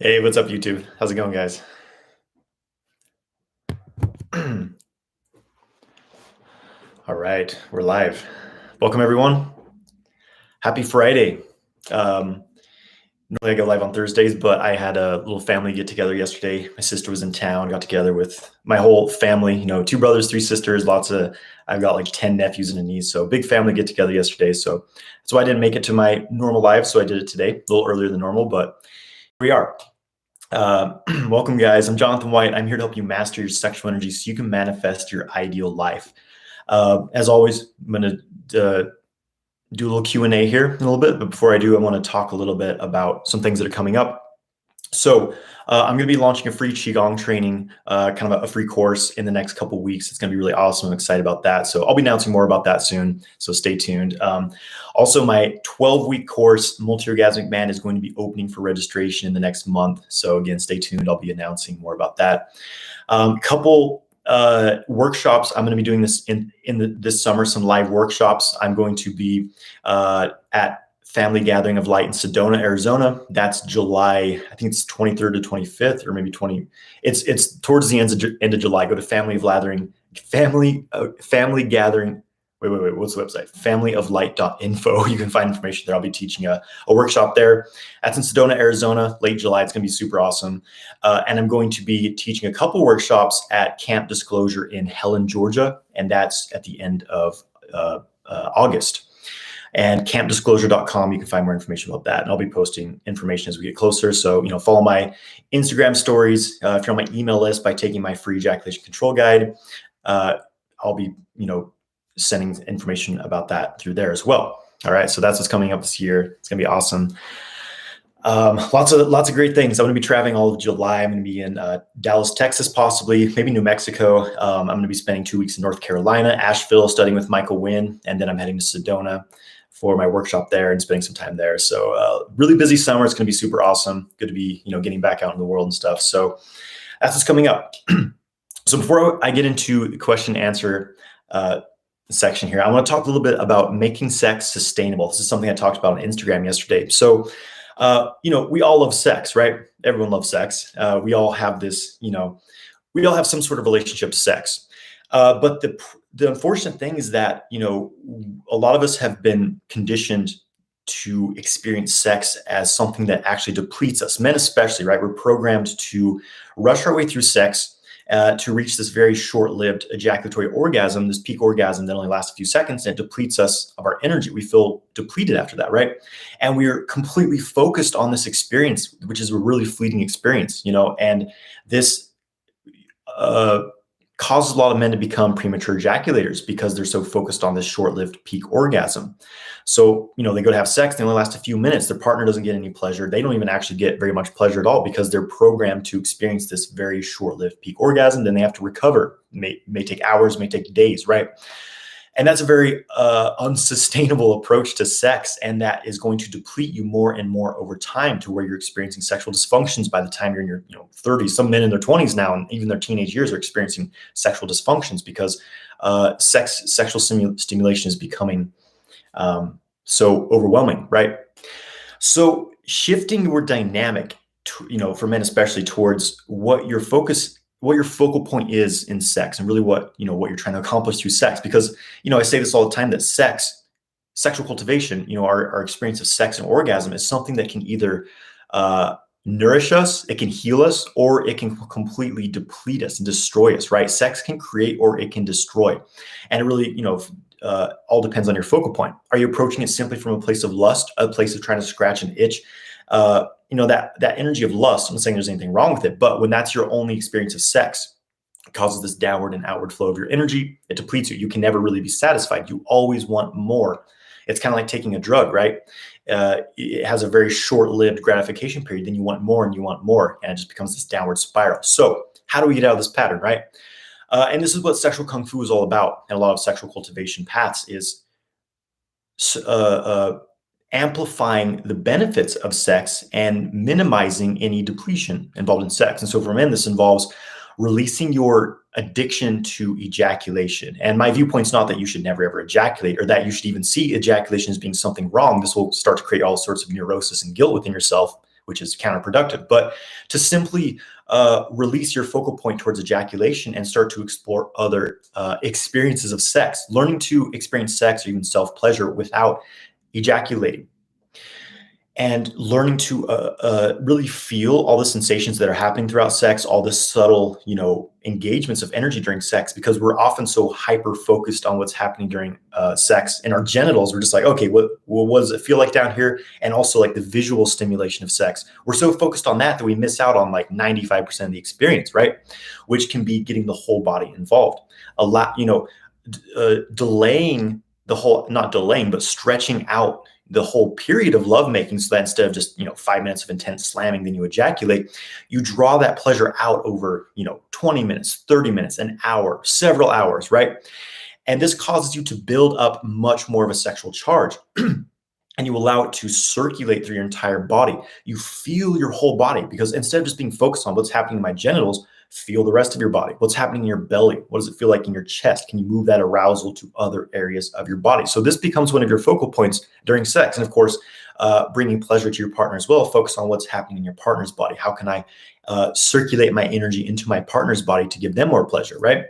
Hey, what's up, YouTube? How's it going, guys? All right, we're live. Welcome, everyone. Happy Friday. Normally I go live on Thursdays, but I had a little family get together yesterday. My sister was in town, got together with my whole family, 2 brothers, 3 sisters, I've got like 10 nephews and a niece. So big family get together yesterday. So that's why I didn't make it to my normal live. So I did it today, a little earlier than normal, but here we are. Welcome, guys. I'm Johnathan White. I'm here to help you master your sexual energy so you can manifest your ideal life. As always, I'm going to do a little Q&A here in a little bit, but before I do, I want to talk a little bit about some things that are coming up. So I'm going to be launching a free Qigong training, kind of a free course in the next couple of weeks. It's going to be really awesome. I'm excited about that. So I'll be announcing more about that soon. So stay tuned. Also, my 12-week course, Multi-Orgasmic Man, is going to be opening for registration in the next month. So again, stay tuned. I'll be announcing more about that. Couple workshops. I'm going to be doing this this summer, some live workshops. I'm going to be at Family Gathering of Light in Sedona, Arizona. That's July, I think it's 23rd to 25th, or maybe 20. It's towards the end of July. Go to Family Gathering. Wait. What's the website? familyoflight.info. You can find information there. I'll be teaching a workshop there. That's in Sedona, Arizona, late July. It's going to be super awesome. And I'm going to be teaching a couple workshops at Camp Disclosure in Helen, Georgia. And that's at the end of August. And campdisclosure.com, you can find more information about that. And I'll be posting information as we get closer. So, follow my Instagram stories. If you're on my email list by taking my free ejaculation control guide, I'll be, sending information about that through there as well. All right. So that's what's coming up this year. It's going to be awesome. Lots of great things. I'm going to be traveling all of July. I'm going to be in Dallas, Texas, possibly, maybe New Mexico. I'm going to be spending 2 weeks in North Carolina, Asheville, studying with Michael Wynn. And then I'm heading to Sedona for my workshop there and spending some time there. So really busy summer. It's going to be super awesome. Good to be, getting back out in the world and stuff. So that's what's coming up. So before I get into the question and answer section here, I want to talk a little bit about making sex sustainable. This is something I talked about on Instagram yesterday. So, we all love sex, right? Everyone loves sex. We all have this, we all have some sort of relationship to sex. But the unfortunate thing is that, a lot of us have been conditioned to experience sex as something that actually depletes us, men especially, right? We're programmed to rush our way through sex to reach this very short-lived ejaculatory orgasm, this peak orgasm that only lasts a few seconds, and it depletes us of our energy. We feel depleted after that, right? And we're completely focused on this experience, which is a really fleeting experience, and this causes a lot of men to become premature ejaculators because they're so focused on this short-lived peak orgasm. So, they go to have sex, they only last a few minutes. Their partner doesn't get any pleasure. They don't even actually get very much pleasure at all because they're programmed to experience this very short-lived peak orgasm. Then they have to recover. May take hours, may take days, right? And that's a very unsustainable approach to sex. And that is going to deplete you more and more over time to where you're experiencing sexual dysfunctions by the time you're in your 30s. Some men in their 20s now, and even their teenage years, are experiencing sexual dysfunctions because sexual stimulation is becoming so overwhelming, right? So shifting your dynamic, for men especially, towards what your focal point is in sex, and really what you're trying to accomplish through sex. Because, I say this all the time, that sexual cultivation, our experience of sex and orgasm is something that can either nourish us, it can heal us, or it can completely deplete us and destroy us, right? Sex can create or it can destroy. And it really, all depends on your focal point. Are you approaching it simply from a place of lust, a place of trying to scratch an itch? That energy of lust, I'm not saying there's anything wrong with it, but when that's your only experience of sex, it causes this downward and outward flow of your energy. It depletes you. You can never really be satisfied. You always want more. It's kind of like taking a drug, right? It has a very short-lived gratification period. Then you want more and you want more, and it just becomes this downward spiral. So how do we get out of this pattern, right? And this is what sexual kung fu is all about. And a lot of sexual cultivation paths is amplifying the benefits of sex and minimizing any depletion involved in sex. And so for men, this involves releasing your addiction to ejaculation. And my viewpoint's not that you should never ever ejaculate, or that you should even see ejaculation as being something wrong. This will start to create all sorts of neurosis and guilt within yourself which is counterproductive. But to simply release your focal point towards ejaculation and start to explore other experiences of sex, learning to experience sex or even self-pleasure without ejaculating, and learning to really feel all the sensations that are happening throughout sex, all the subtle, engagements of energy during sex, because we're often so hyper focused on what's happening during sex and our genitals. We're just like, okay, what does it feel like down here? And also like the visual stimulation of sex. We're so focused on that we miss out on like 95% of the experience, right? Which can be getting the whole body involved. A lot, delaying the whole, not delaying, but stretching out the whole period of lovemaking, so that instead of just 5 minutes of intense slamming, then you ejaculate, you draw that pleasure out over 20 minutes, 30 minutes, an hour, several hours, right? And this causes you to build up much more of a sexual charge. And you allow it to circulate through your entire body. You feel your whole body, because instead of just being focused on what's happening in my genitals, feel the rest of your body. What's happening in your belly? What does it feel like in your chest? Can you move that arousal to other areas of your body? So this becomes one of your focal points during sex. And of course, bringing pleasure to your partner as well. Focus on what's happening in your partner's body. How can I circulate my energy into my partner's body to give them more pleasure, right?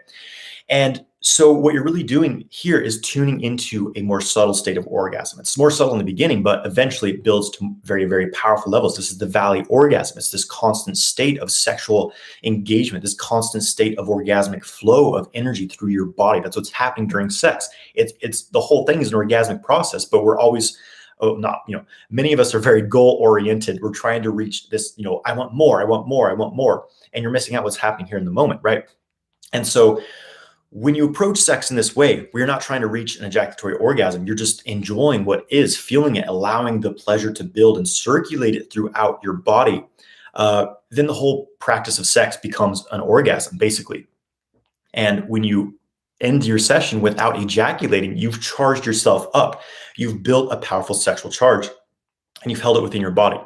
And so what you're really doing here is tuning into a more subtle state of orgasm. It's more subtle in the beginning, but eventually it builds to very, very powerful levels. This is the valley orgasm. It's this constant state of sexual engagement, this constant state of orgasmic flow of energy through your body. That's what's happening during sex. It's the whole thing is an orgasmic process, but we're always many of us are very goal oriented. We're trying to reach this, I want more, I want more, I want more. And you're missing out what's happening here in the moment, right? And so when you approach sex in this way, where you're not trying to reach an ejaculatory orgasm, you're just enjoying what is, feeling it, allowing the pleasure to build and circulate it throughout your body, then the whole practice of sex becomes an orgasm, basically. And when you end your session without ejaculating, you've charged yourself up. You've built a powerful sexual charge, and you've held it within your body.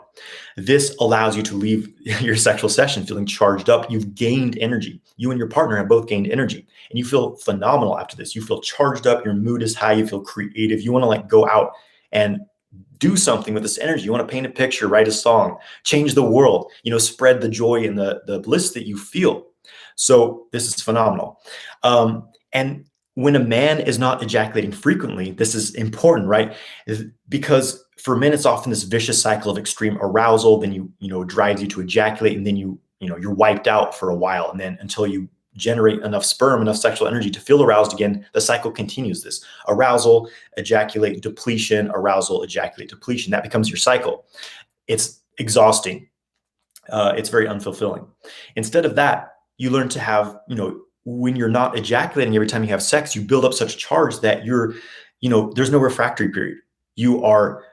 This allows you to leave your sexual session feeling charged up. You've gained energy. You and your partner have both gained energy, and you feel phenomenal after this. You feel charged up. Your mood is high. You feel creative. You want to go out and do something with this energy. You want to paint a picture, write a song, change the world, spread the joy and the bliss that you feel. So this is phenomenal. And when a man is not ejaculating frequently, this is important, right? Because for men, it's often this vicious cycle of extreme arousal. Then drives you to ejaculate, and then you're wiped out for a while. And then until you generate enough sperm, enough sexual energy to feel aroused again, the cycle continues. This arousal, ejaculate, depletion, arousal, ejaculate, depletion. That becomes your cycle. It's exhausting. It's very unfulfilling. Instead of that, you learn to have, when you're not ejaculating every time you have sex, you build up such charge that there's no refractory period. You are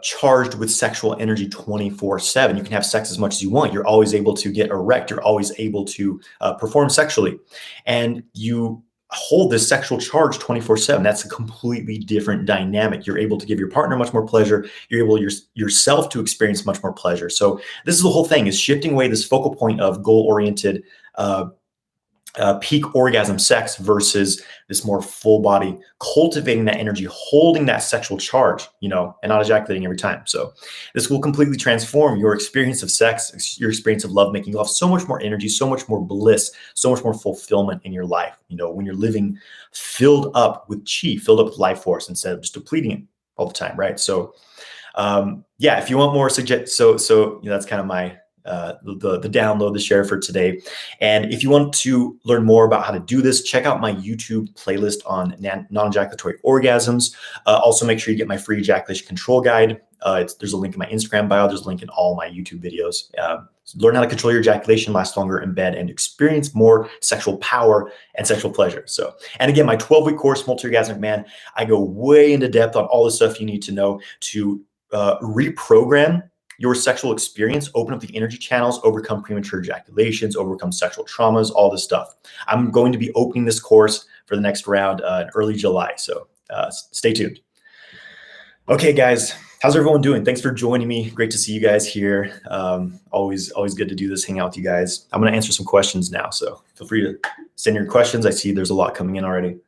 charged with sexual energy 24/7. You can have sex as much as you want. You're always able to get erect. You're always able to perform sexually. And you hold this sexual charge 24/7. That's a completely different dynamic. You're able to give your partner much more pleasure. You're able yourself to experience much more pleasure. So this is the whole thing, is shifting away this focal point of goal-oriented peak orgasm sex versus this more full body, cultivating that energy, holding that sexual charge, and not ejaculating every time. So this will completely transform your experience of sex, your experience of lovemaking. You'll have so much more energy, so much more bliss, so much more fulfillment in your life, when you're living filled up with chi, filled up with life force, instead of just depleting it all the time, right? So if you want more that's kind of my the download, the share for today. And if you want to learn more about how to do this, check out my YouTube playlist on non-ejaculatory orgasms. Also, make sure you get my free ejaculation control guide. There's a link in my Instagram bio. There's a link in all my YouTube videos. Learn how to control your ejaculation, last longer in bed, and experience more sexual power and sexual pleasure. So, and again, my 12-week course, Multi-Orgasmic Man, I go way into depth on all the stuff you need to know to reprogram your sexual experience, open up the energy channels, overcome premature ejaculations, overcome sexual traumas, all this stuff. I'm going to be opening this course for the next round in early July. So stay tuned. Okay, guys, how's everyone doing? Thanks for joining me. Great to see you guys here. Always good to do this, hang out with you guys. I'm going to answer some questions now. So feel free to send your questions. I see there's a lot coming in already.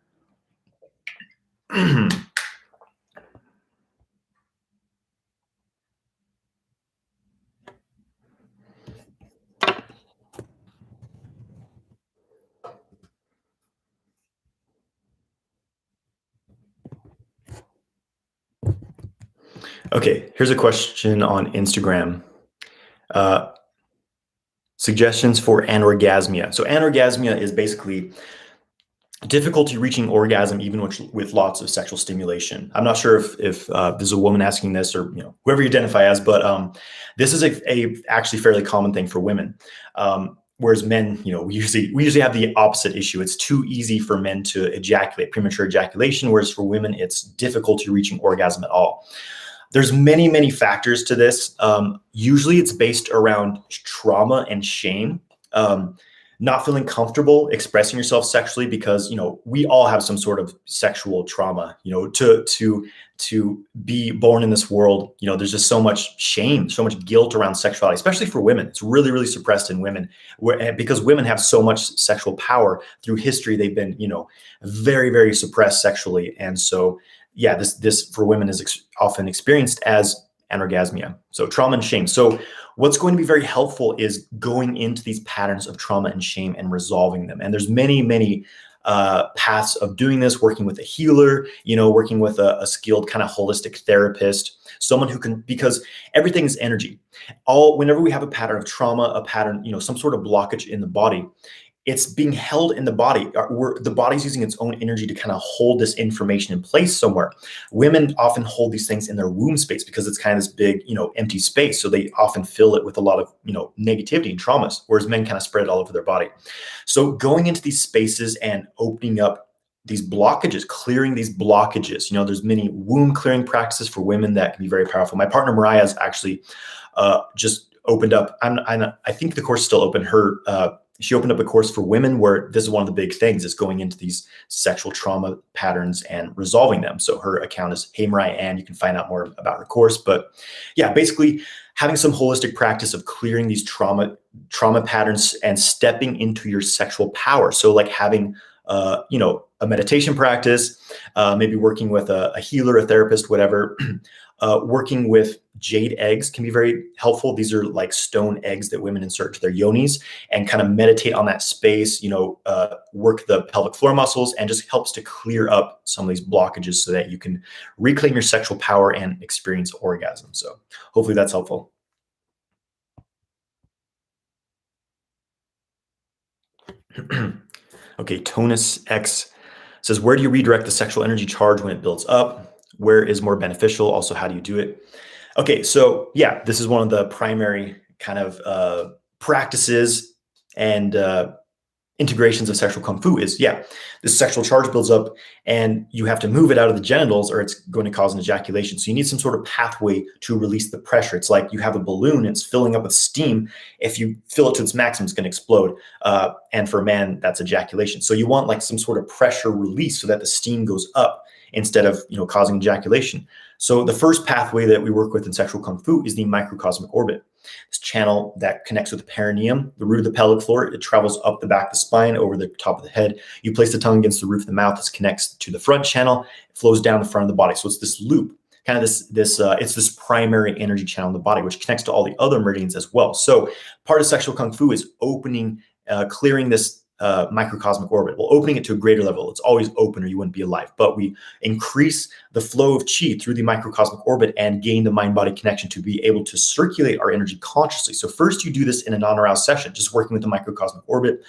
Okay, here's a question on Instagram. Uh, Suggestions for anorgasmia. So anorgasmia is basically difficulty reaching orgasm even with lots of sexual stimulation. I'm not sure if there's a woman asking this, or whoever you identify as, but this is a actually fairly common thing for women. Whereas men, we usually have the opposite issue. It's too easy for men to ejaculate, premature ejaculation, whereas for women, it's difficulty reaching orgasm at all. There's many factors to this. Usually it's based around trauma and shame. Not feeling comfortable expressing yourself sexually, because we all have some sort of sexual trauma. To be born in this world, there's just so much shame, so much guilt around sexuality, especially for women. It's really suppressed in women, because women have so much sexual power through history. They've been very suppressed sexually, and so yeah, this for women is often experienced as anorgasmia. So trauma and shame. So what's going to be very helpful is going into these patterns of trauma and shame and resolving them. And there's many paths of doing this, working with a healer, working with a skilled kind of holistic therapist, someone who can, because everything is energy. Whenever we have a pattern of trauma, a pattern, some sort of blockage in the body, it's being held in the body. The body's using its own energy to kind of hold this information in place somewhere. Women often hold these things in their womb space because it's kind of this big, empty space. So they often fill it with a lot of, negativity and traumas, whereas men kind of spread it all over their body. So going into these spaces and opening up these blockages, clearing these blockages, there's many womb clearing practices for women that can be very powerful. My partner Mariah has actually just opened up. I think the course is still open. She opened up a course for women where this is one of the big things, is going into these sexual trauma patterns and resolving them. So her account is Hey Mariah Ann. You can find out more about her course. But yeah, basically having some holistic practice of clearing these trauma patterns and stepping into your sexual power. So like having a meditation practice, maybe working with a healer, a therapist, whatever. Working with jade eggs can be very helpful. These are like stone eggs that women insert to their yonis, and kind of meditate on that space, work the pelvic floor muscles, and just helps to clear up some of these blockages so that you can reclaim your sexual power and experience orgasm. So hopefully that's helpful. Okay, Tonus X says, where do you redirect the sexual energy charge when it builds up? Where is more beneficial? Also, how do you do it? Okay, so yeah, this is one of the primary kind of practices and integrations of sexual kung fu is, this sexual charge builds up and you have to move it out of the genitals or it's going to cause an ejaculation. So you need some sort of pathway to release the pressure. It's like you have a balloon, it's filling up with steam. If you fill it to its maximum, it's going to explode. And for a man, that's ejaculation. So you want like some sort of pressure release so that the steam goes up instead of causing ejaculation. So the first pathway that we work with in sexual kung fu is the microcosmic orbit. This channel that connects with the perineum, the root of the pelvic floor. It travels up the back of the spine, over the top of the head. You place the tongue against the roof of the mouth. This connects to the front channel. It flows down the front of the body. So it's this loop, kind of it's this primary energy channel in the body, which connects to all the other meridians as well. So part of sexual kung fu is opening, clearing this microcosmic orbit. Well, opening it to a greater level. It's always open or you wouldn't be alive. But we increase the flow of chi through the microcosmic orbit and gain the mind-body connection to be able to circulate our energy consciously. So first you do this in a non-aroused session, just working with the microcosmic orbit.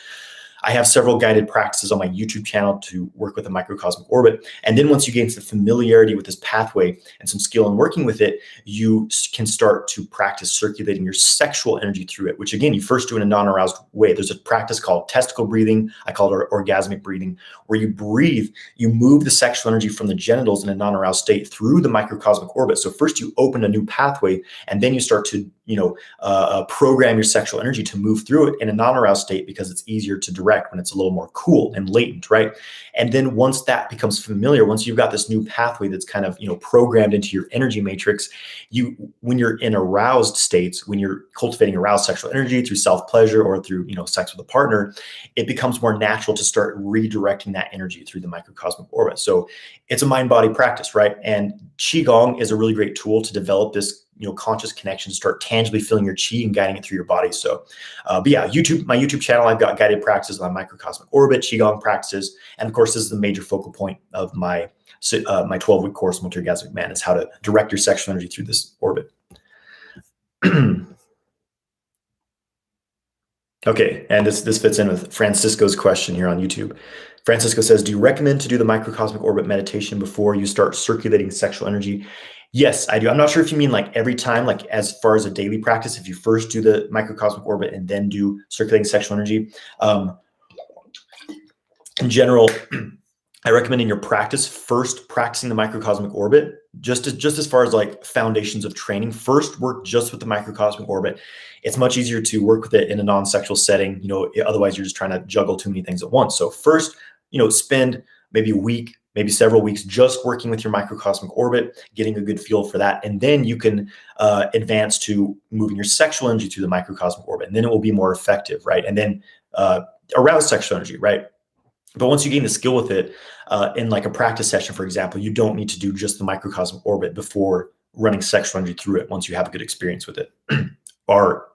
I have several guided practices on my YouTube channel to work with the microcosmic orbit. And then once you gain some familiarity with this pathway and some skill in working with it, you can start to practice circulating your sexual energy through it, which again, you first do in a non-aroused way. There's a practice called testicle breathing. I call it orgasmic breathing, where you breathe, you move the sexual energy from the genitals in a non-aroused state through the microcosmic orbit. So first you open a new pathway, and then you start to program your sexual energy to move through it in a non-aroused state, because it's easier to direct when it's a little more cool and latent, right? And then once that becomes familiar, once you've got this new pathway that's kind of programmed into your energy matrix, when you're in aroused states, when you're cultivating aroused sexual energy through self-pleasure or through sex with a partner, it becomes more natural to start redirecting that energy through the microcosmic orbit. So it's a mind-body practice, right? And Qigong is a really great tool to develop this conscious connection, to start tangibly feeling your chi and guiding it through your body. So, but yeah, my YouTube channel, I've got guided practices on microcosmic orbit, Qigong practices. And of course, this is the major focal point of my my 12-week course, Multi-Orgasmic Man, is how to direct your sexual energy through this orbit. Okay, and this fits in with Francisco's question here on YouTube. Francisco says, do you recommend to do the microcosmic orbit meditation before you start circulating sexual energy? Yes, I do. I'm not sure if you mean like every time, like as far as a daily practice, if you first do the microcosmic orbit and then do circulating sexual energy. In general, I recommend in your practice, first practicing the microcosmic orbit, just as far as like foundations of training, first work just with the microcosmic orbit. It's much easier to work with it in a non-sexual setting. Otherwise you're just trying to juggle too many things at once. So first, spend maybe a week, maybe several weeks just working with your microcosmic orbit, getting a good feel for that. And then you can advance to moving your sexual energy through the microcosmic orbit. And then it will be more effective, right? And then arouse sexual energy, right? But once you gain the skill with it, in like a practice session, for example, you don't need to do just the microcosmic orbit before running sexual energy through it once you have a good experience with it or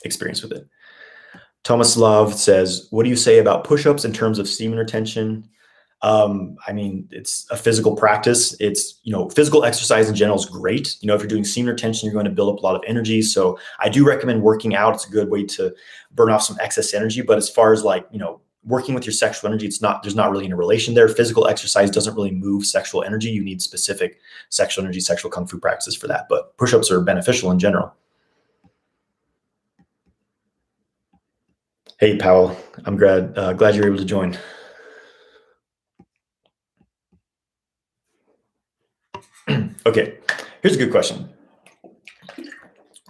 experience with it. Thomas Love says, what do you say about push-ups in terms of semen retention? I mean, it's a physical practice. It's, physical exercise in general is great. If you're doing semen retention, you're going to build up a lot of energy. So I do recommend working out. It's a good way to burn off some excess energy. But as far as like, working with your sexual energy, there's not really any relation there. Physical exercise doesn't really move sexual energy. You need specific sexual energy, sexual kung fu practices for that. But push-ups are beneficial in general. Hey, Powell, I'm glad you're able to join. Okay, here's a good question.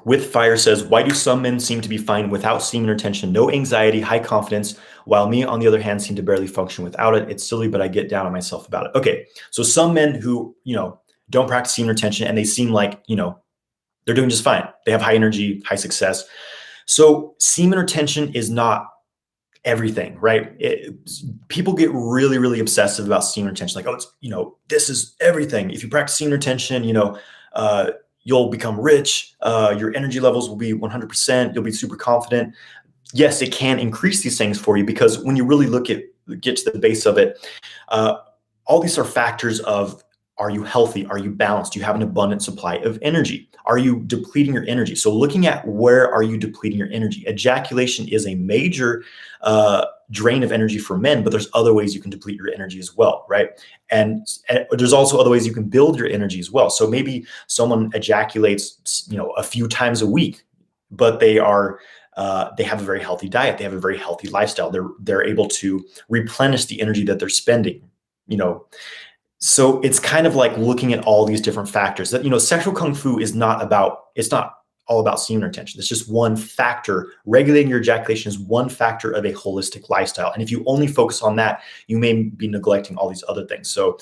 With Fire says, why do some men seem to be fine without semen retention? No anxiety, high confidence, while me, on the other hand, seem to barely function without it. It's silly, but I get down on myself about it. Okay, so some men who, don't practice semen retention and they seem like, they're doing just fine. They have high energy, high success. So semen retention is not everything, right? People get really, really obsessive about semen retention. Like, this is everything. If you practice semen retention, you'll become rich. Your energy levels will be 100%. You'll be super confident. Yes, it can increase these things for you because when you really get to the base of it, all these are factors of, are you healthy? Are you balanced? Do you have an abundant supply of energy? Are you depleting your energy? So looking at where are you depleting your energy? Ejaculation is a major drain of energy for men, but there's other ways you can deplete your energy as well, right? And there's also other ways you can build your energy as well. So maybe someone ejaculates, a few times a week, but they have a very healthy diet. They have a very healthy lifestyle. They're able to replenish the energy that they're spending, So it's kind of like looking at all these different factors that, sexual kung fu it's not all about semen retention. It's just one factor. Regulating your ejaculation is one factor of a holistic lifestyle. And if you only focus on that, you may be neglecting all these other things. So,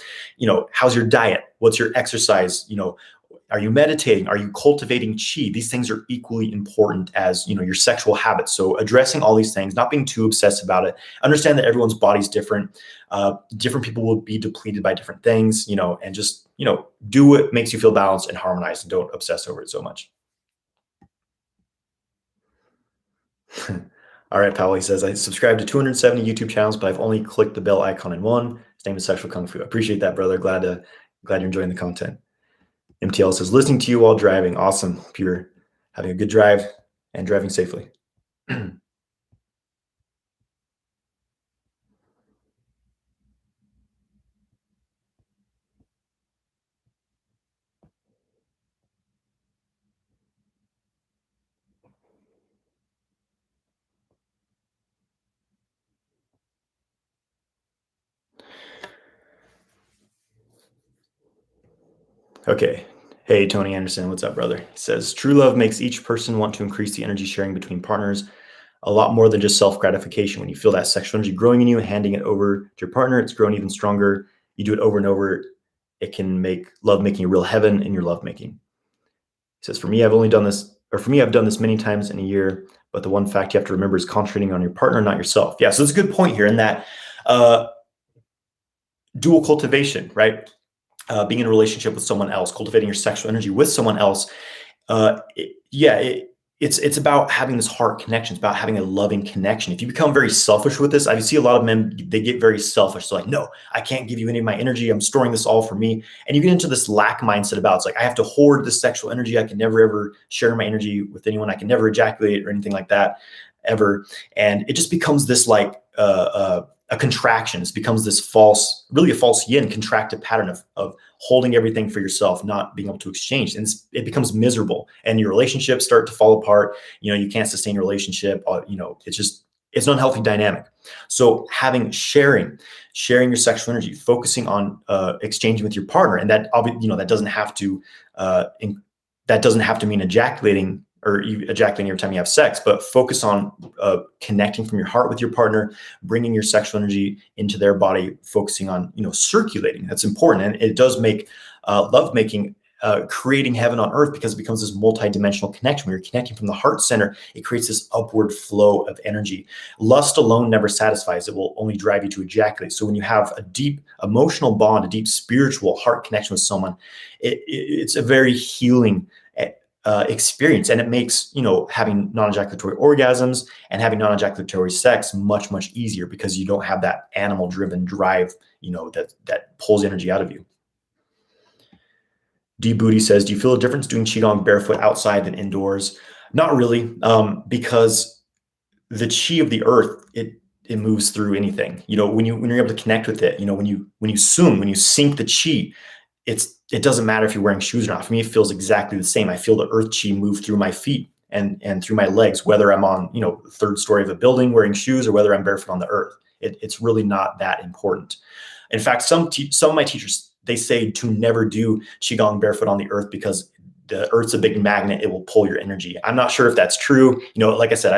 how's your diet? What's your exercise? Are you meditating? Are you cultivating qi? These things are equally important as, your sexual habits. So addressing all these things, not being too obsessed about it. Understand that everyone's body's different. Different people will be depleted by different things, and just, do what makes you feel balanced and harmonized and don't obsess over it so much. All right, Powell, he says, I subscribe to 270 YouTube channels, but I've only clicked the bell icon in one. His name is Sexual Kung Fu. I appreciate that, brother. Glad you're enjoying the content. MTL says, listening to you while driving. Awesome. Pure. Having a good drive and driving safely. Okay. Hey, Tony Anderson, what's up, brother? He says, true love makes each person want to increase the energy sharing between partners a lot more than just self-gratification. When you feel that sexual energy growing in you, handing it over to your partner, it's grown even stronger. You do it over and over. It can make lovemaking a real heaven in your lovemaking. He says, for me, I've done this many times in a year, but the one fact you have to remember is concentrating on your partner, not yourself. Yeah, so it's a good point here in that dual cultivation, right? Being in a relationship with someone else, cultivating your sexual energy with someone else. It it's about having this heart connection. It's about having a loving connection. If you become very selfish with this, I see a lot of men, they get very selfish. So like, no, I can't give you any of my energy. I'm storing this all for me. And you get into this lack mindset about, it's like, I have to hoard this sexual energy. I can never, ever share my energy with anyone. I can never ejaculate or anything like that ever. And it just becomes this like, a contraction. It becomes this false, really a false yin contracted pattern of holding everything for yourself, not being able to exchange. And it becomes miserable, and your relationships start to fall apart. You can't sustain your relationship. It's an unhealthy dynamic. So sharing your sexual energy, focusing on exchanging with your partner. And that, that doesn't have to, mean ejaculating or ejaculating every time you have sex, but focus on connecting from your heart with your partner, bringing your sexual energy into their body, focusing on, circulating. That's important. And it does make lovemaking, creating heaven on earth, because it becomes this multi-dimensional connection. When you're connecting from the heart center, it creates this upward flow of energy. Lust alone never satisfies. It will only drive you to ejaculate. So when you have a deep emotional bond, a deep spiritual heart connection with someone, it's a very healing experience, and it makes having non-ejaculatory orgasms and having non-ejaculatory sex much, much easier, because you don't have that animal driven drive that pulls energy out of you. D Booty says, do you feel a difference doing Qigong barefoot outside than indoors? Not really, because the chi of the earth, it moves through anything. When you're able to connect with it, when you sync the chi, it doesn't matter if you're wearing shoes or not. For me, it feels exactly the same. I feel the earth chi move through my feet and through my legs, whether I'm on, the third story of a building wearing shoes or whether I'm barefoot on the earth. It's really not that important. In fact, some of my teachers, they say to never do Qigong barefoot on the earth, because the earth's a big magnet. It will pull your energy. I'm not sure if that's true. Like I said,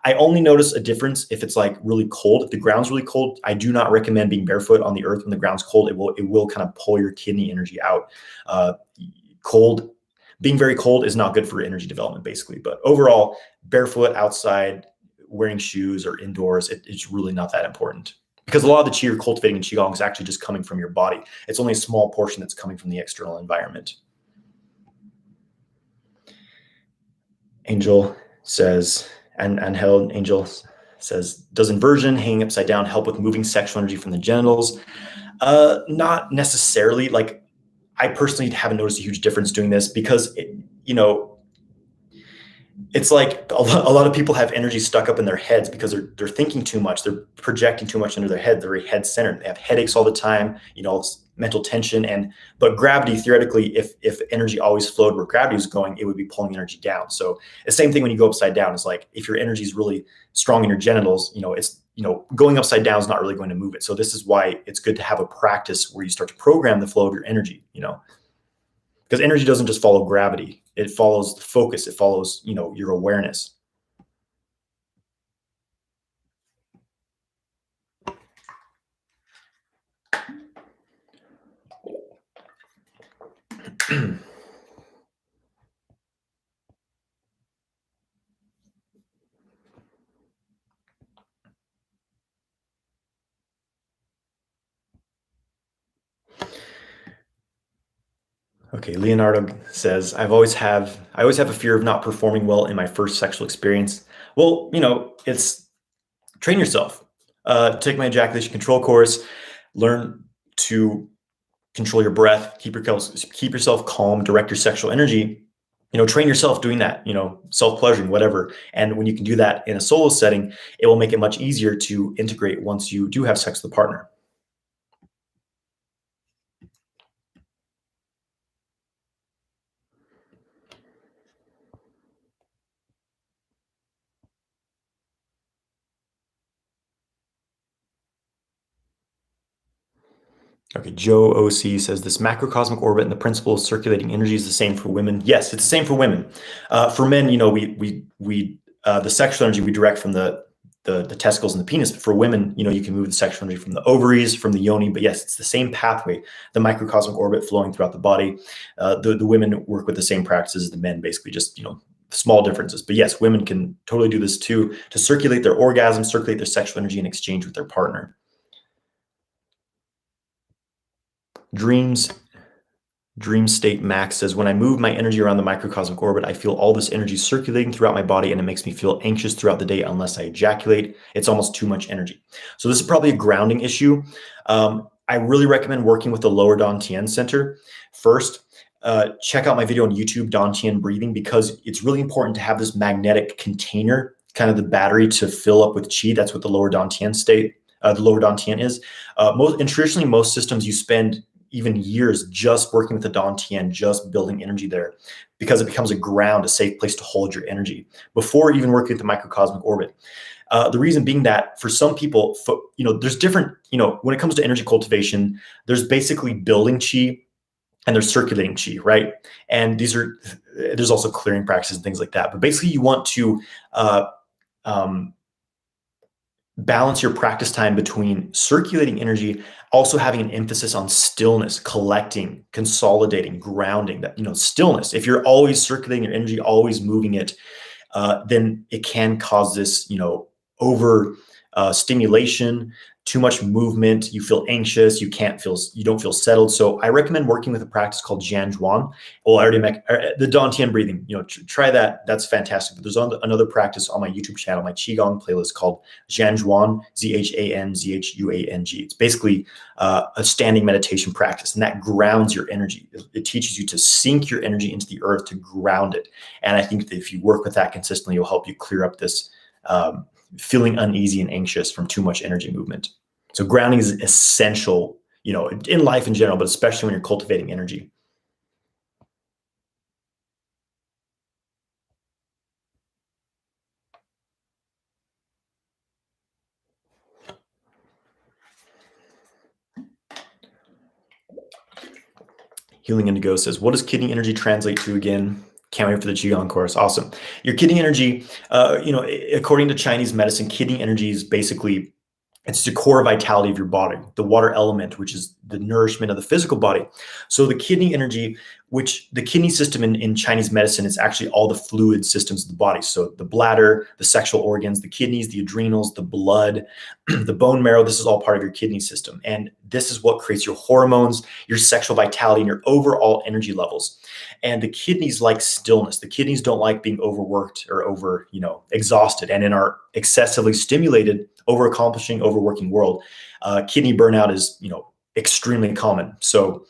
I only notice a difference if it's like really cold. If the ground's really cold, I do not recommend being barefoot on the earth when the ground's cold. It will kind of pull your kidney energy out. Being very cold is not good for energy development, basically. But overall, barefoot outside, wearing shoes or indoors, it's really not that important, because a lot of the chi you're cultivating in Qigong is actually just coming from your body. It's only a small portion that's coming from the external environment. Angel says, and Helen, Angel says, does inversion, hanging upside down, help with moving sexual energy from the genitals? Not necessarily. Like, I personally haven't noticed a huge difference doing this, because it's like a lot of people have energy stuck up in their heads because they're thinking too much. They're projecting too much into their head. They're very head centered. They have headaches all the time, mental tension. But gravity, theoretically, if energy always flowed where gravity is going, it would be pulling energy down. So the same thing when you go upside down. It's like, if your energy is really strong in your genitals, it's going upside down is not really going to move it. So this is why it's good to have a practice where you start to program the flow of your energy, because energy doesn't just follow gravity. It follows the focus. It follows, your awareness. Okay, Leonardo says, I always have a fear of not performing well in my first sexual experience. Well, it's train yourself. Take my ejaculation control course, learn to control your breath, keep yourself calm, direct your sexual energy. Train yourself doing that, self-pleasuring, whatever. And when you can do that in a solo setting, it will make it much easier to integrate once you do have sex with a partner. Okay, Joe OC says, this macrocosmic orbit and the principle of circulating energy is the same for women. Yes, it's the same for women. For men, the sexual energy we direct from the testicles and the penis. But for women, you can move the sexual energy from the ovaries, from the yoni. But yes, it's the same pathway, the microcosmic orbit flowing throughout the body. The women work with the same practices as the men, basically, just small differences. But yes, women can totally do this too, to circulate their orgasm, circulate their sexual energy in exchange with their partner. Dreams Dream State Max says, when I move my energy around the microcosmic orbit, I feel all this energy circulating throughout my body, and it makes me feel anxious throughout the day unless I ejaculate. It's almost too much energy. So this is probably a grounding issue. I really recommend working with the lower Dantian center first. Check out my video on YouTube, Dantian breathing, because it's really important to have this magnetic container, kind of the battery to fill up with chi. That's what the lower Dantian state, the lower Dantian is. Traditionally, most systems you spend even years just working with the Dantian, just building energy there, because it becomes a ground, a safe place to hold your energy before even working with the microcosmic orbit. The reason being that for some people, there's different, when it comes to energy cultivation, there's basically building chi and there's circulating chi, right? And there's also clearing practices and things like that. But basically you want to balance your practice time between circulating energy, also having an emphasis on stillness, collecting, consolidating, grounding, that, stillness. If you're always circulating your energy, always moving it, then it can cause this, over stimulation, too much movement. You feel anxious. You don't feel settled. So I recommend working with a practice called Jianzhuan. Well, I already the Dantian breathing. Try that. That's fantastic. But there's another practice on my YouTube channel, my Qigong playlist called Jianzhuan, Zhanzhuang. It's basically a standing meditation practice, and that grounds your energy. It teaches you to sink your energy into the earth, to ground it. And I think that if you work with that consistently, it'll help you clear up this feeling uneasy and anxious from too much energy movement. So grounding is essential, in life in general, but especially when you're cultivating energy. Healing Indigo says, what does kidney energy translate to again? Can't wait for the Qigong course. Awesome. Your kidney energy, according to Chinese medicine, kidney energy is basically, it's the core vitality of your body, the water element, which is the nourishment of the physical body. So the kidney energy, which the kidney system in Chinese medicine is actually all the fluid systems of the body. So the bladder, the sexual organs, the kidneys, the adrenals, the blood, the bone marrow, this is all part of your kidney system. And this is what creates your hormones, your sexual vitality, and your overall energy levels. And the kidneys like stillness. The kidneys don't like being overworked or exhausted. And in our excessively stimulated, over-accomplishing, overworking world, kidney burnout is, extremely common. So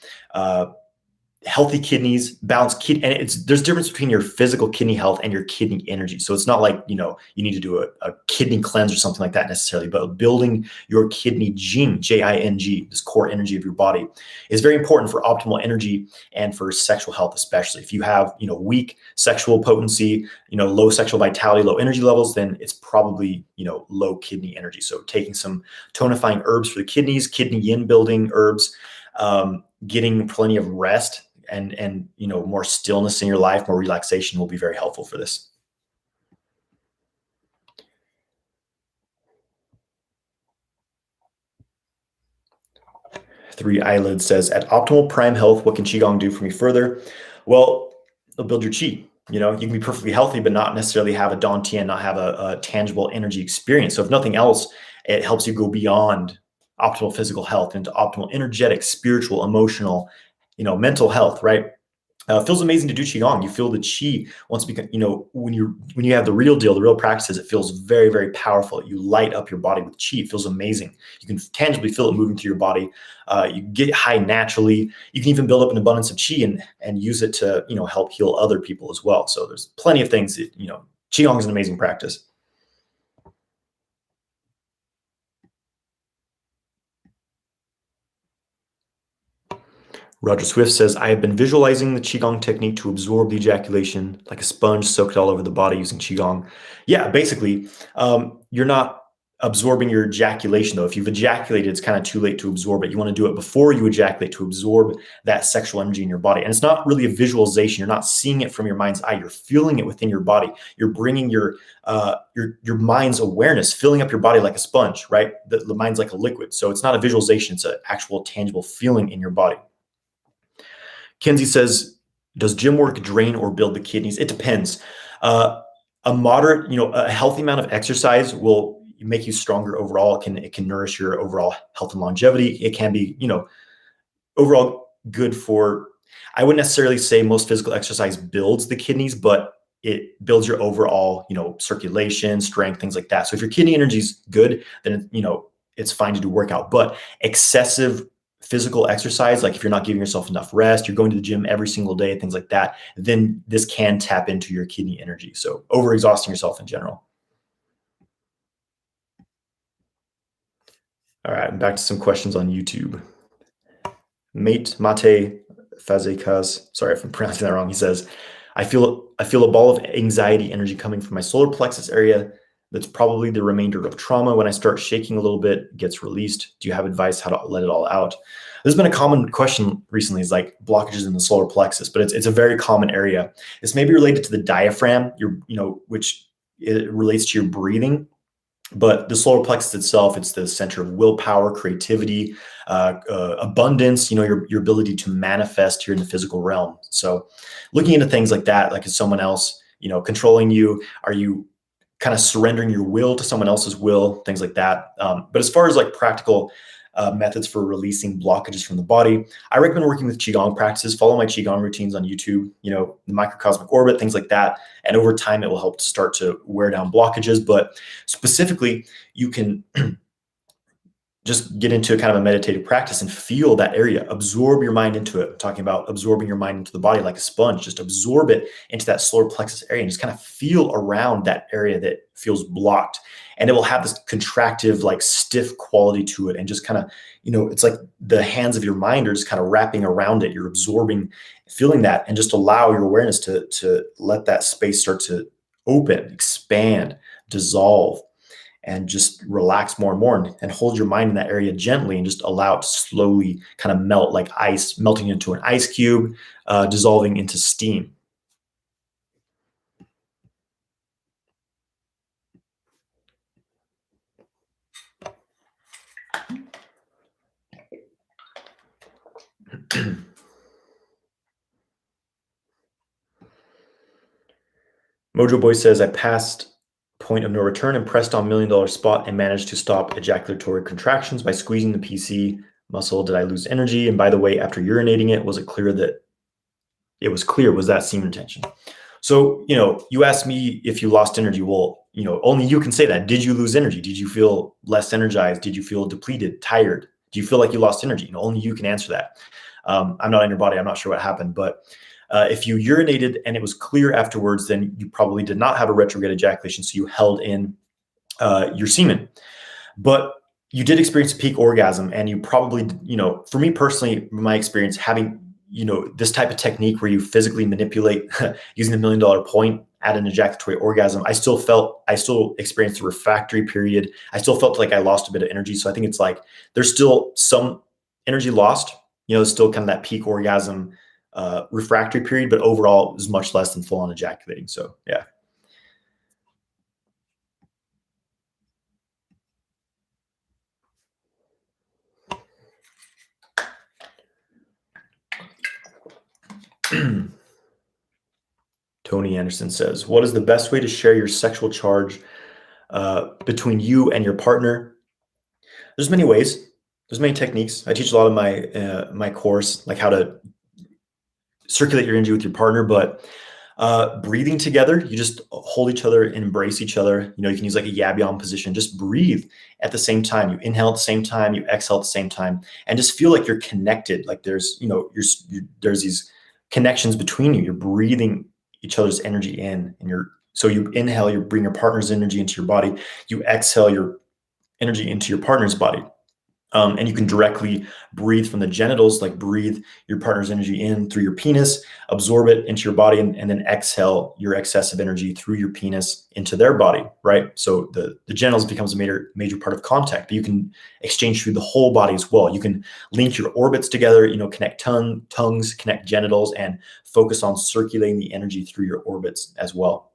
healthy kidneys, balanced kidney, and there's difference between your physical kidney health and your kidney energy. So it's not like, you need to do a kidney cleanse or something like that necessarily, but building your kidney Jing, Jing, this core energy of your body, is very important for optimal energy and for sexual health, especially. If you have, weak sexual potency, low sexual vitality, low energy levels, then it's probably, low kidney energy. So taking some tonifying herbs for the kidneys, kidney yin building herbs, getting plenty of rest, and more stillness in your life, more relaxation will be very helpful for this. Three Eyelids says, at optimal prime health, what can Qigong do for me further? Well, it'll build your Qi. You can be perfectly healthy, but not necessarily have a Dantian, not have a tangible energy experience. So if nothing else, it helps you go beyond optimal physical health into optimal energetic, spiritual, emotional, mental health, right? It feels amazing to do Qigong. You feel the Qi once when you have the real deal, the real practices, it feels very, very powerful. You light up your body with Qi. It feels amazing. You can tangibly feel it moving through your body. You get high naturally. You can even build up an abundance of Qi and use it to, help heal other people as well. So there's plenty of things that, Qigong is an amazing practice. Roger Swift says, I have been visualizing the Qigong technique to absorb the ejaculation like a sponge soaked all over the body using Qigong. Yeah, basically, you're not absorbing your ejaculation, though. If you've ejaculated, it's kind of too late to absorb it. You want to do it before you ejaculate to absorb that sexual energy in your body. And it's not really a visualization. You're not seeing it from your mind's eye. You're feeling it within your body. You're bringing your mind's awareness, filling up your body like a sponge, right? The mind's like a liquid. So it's not a visualization. It's an actual tangible feeling in your body. Kenzie says, does gym work drain or build the kidneys? It depends. A moderate, a healthy amount of exercise will make you stronger overall. It can nourish your overall health and longevity. It can be, overall good for I wouldn't necessarily say most physical exercise builds the kidneys, but it builds your overall, circulation, strength, things like that. So if your kidney energy is good, then, it's fine to do workout. But excessive physical exercise, like if you're not giving yourself enough rest, you're going to the gym every single day, things like that, then this can tap into your kidney energy. So overexhausting yourself in general. All right, back to some questions on YouTube. Mate Fazekas, sorry if I'm pronouncing that wrong. He says, I feel a ball of anxiety energy coming from my solar plexus area. That's probably the remainder of trauma. When I start shaking a little bit, it gets released. Do you have advice how to let it all out? There's been a common question recently, is like blockages in the solar plexus, but it's a very common area. It's maybe related to the diaphragm, which it relates to your breathing. But the solar plexus itself, it's the center of willpower, creativity, abundance, your ability to manifest here in the physical realm. So looking into things like that, like is someone else, controlling you? Are you kind of surrendering your will to someone else's will, things like that. But as far as like practical methods for releasing blockages from the body, I recommend working with Qigong practices. Follow my Qigong routines on YouTube, the macrocosmic orbit, things like that. And over time, it will help to start to wear down blockages. But specifically, you can just get into a kind of a meditative practice and feel that area, absorb your mind into it. I'm talking about absorbing your mind into the body like a sponge, just absorb it into that solar plexus area and just kind of feel around that area that feels blocked. And it will have this contractive, like stiff quality to it. And just kind of, it's like the hands of your mind are just kind of wrapping around it. You're absorbing, feeling that, and just allow your awareness to let that space start to open, expand, dissolve, and just relax more and more, and hold your mind in that area gently and just allow it to slowly kind of melt like ice, melting into an ice cube, dissolving into steam. Mojo Boy says, I passed point of no return and pressed on $1 million spot and managed to stop ejaculatory contractions by squeezing the PC muscle. Did I lose energy? And by the way, after urinating it, was it clear that it was clear? Was that semen retention? So, you asked me if you lost energy. Well, only you can say that. Did you lose energy? Did you feel less energized? Did you feel depleted, tired? Do you feel like you lost energy? Only you can answer that. I'm not in your body. I'm not sure what happened, but if you urinated and it was clear afterwards, then you probably did not have a retrograde ejaculation. So you held in your semen, but you did experience a peak orgasm, and you probably, for me personally, my experience having, this type of technique where you physically manipulate using the $1 million point at an ejaculatory orgasm, I still experienced a refractory period. I still felt like I lost a bit of energy. So I think it's like, there's still some energy lost, still kind of that peak orgasm refractory period, but overall is much less than full on ejaculating. So yeah. Tony Anderson says, what is the best way to share your sexual charge between you and your partner? There's many ways. There's many techniques. I teach a lot of my course, like how to circulate your energy with your partner, but breathing together, you just hold each other and embrace each other. You can use like a yabyom position. Just breathe at the same time. You inhale at the same time, you exhale at the same time, and just feel like you're connected. Like there's, there's these connections between you. You're breathing each other's energy in, and so you inhale, you bring your partner's energy into your body. You exhale your energy into your partner's body. And you can directly breathe from the genitals, like breathe your partner's energy in through your penis, absorb it into your body, and then exhale your excessive energy through your penis into their body, right? So the genitals becomes a major part of contact, but you can exchange through the whole body as well. You can link your orbits together, connect tongues, connect genitals, and focus on circulating the energy through your orbits as well.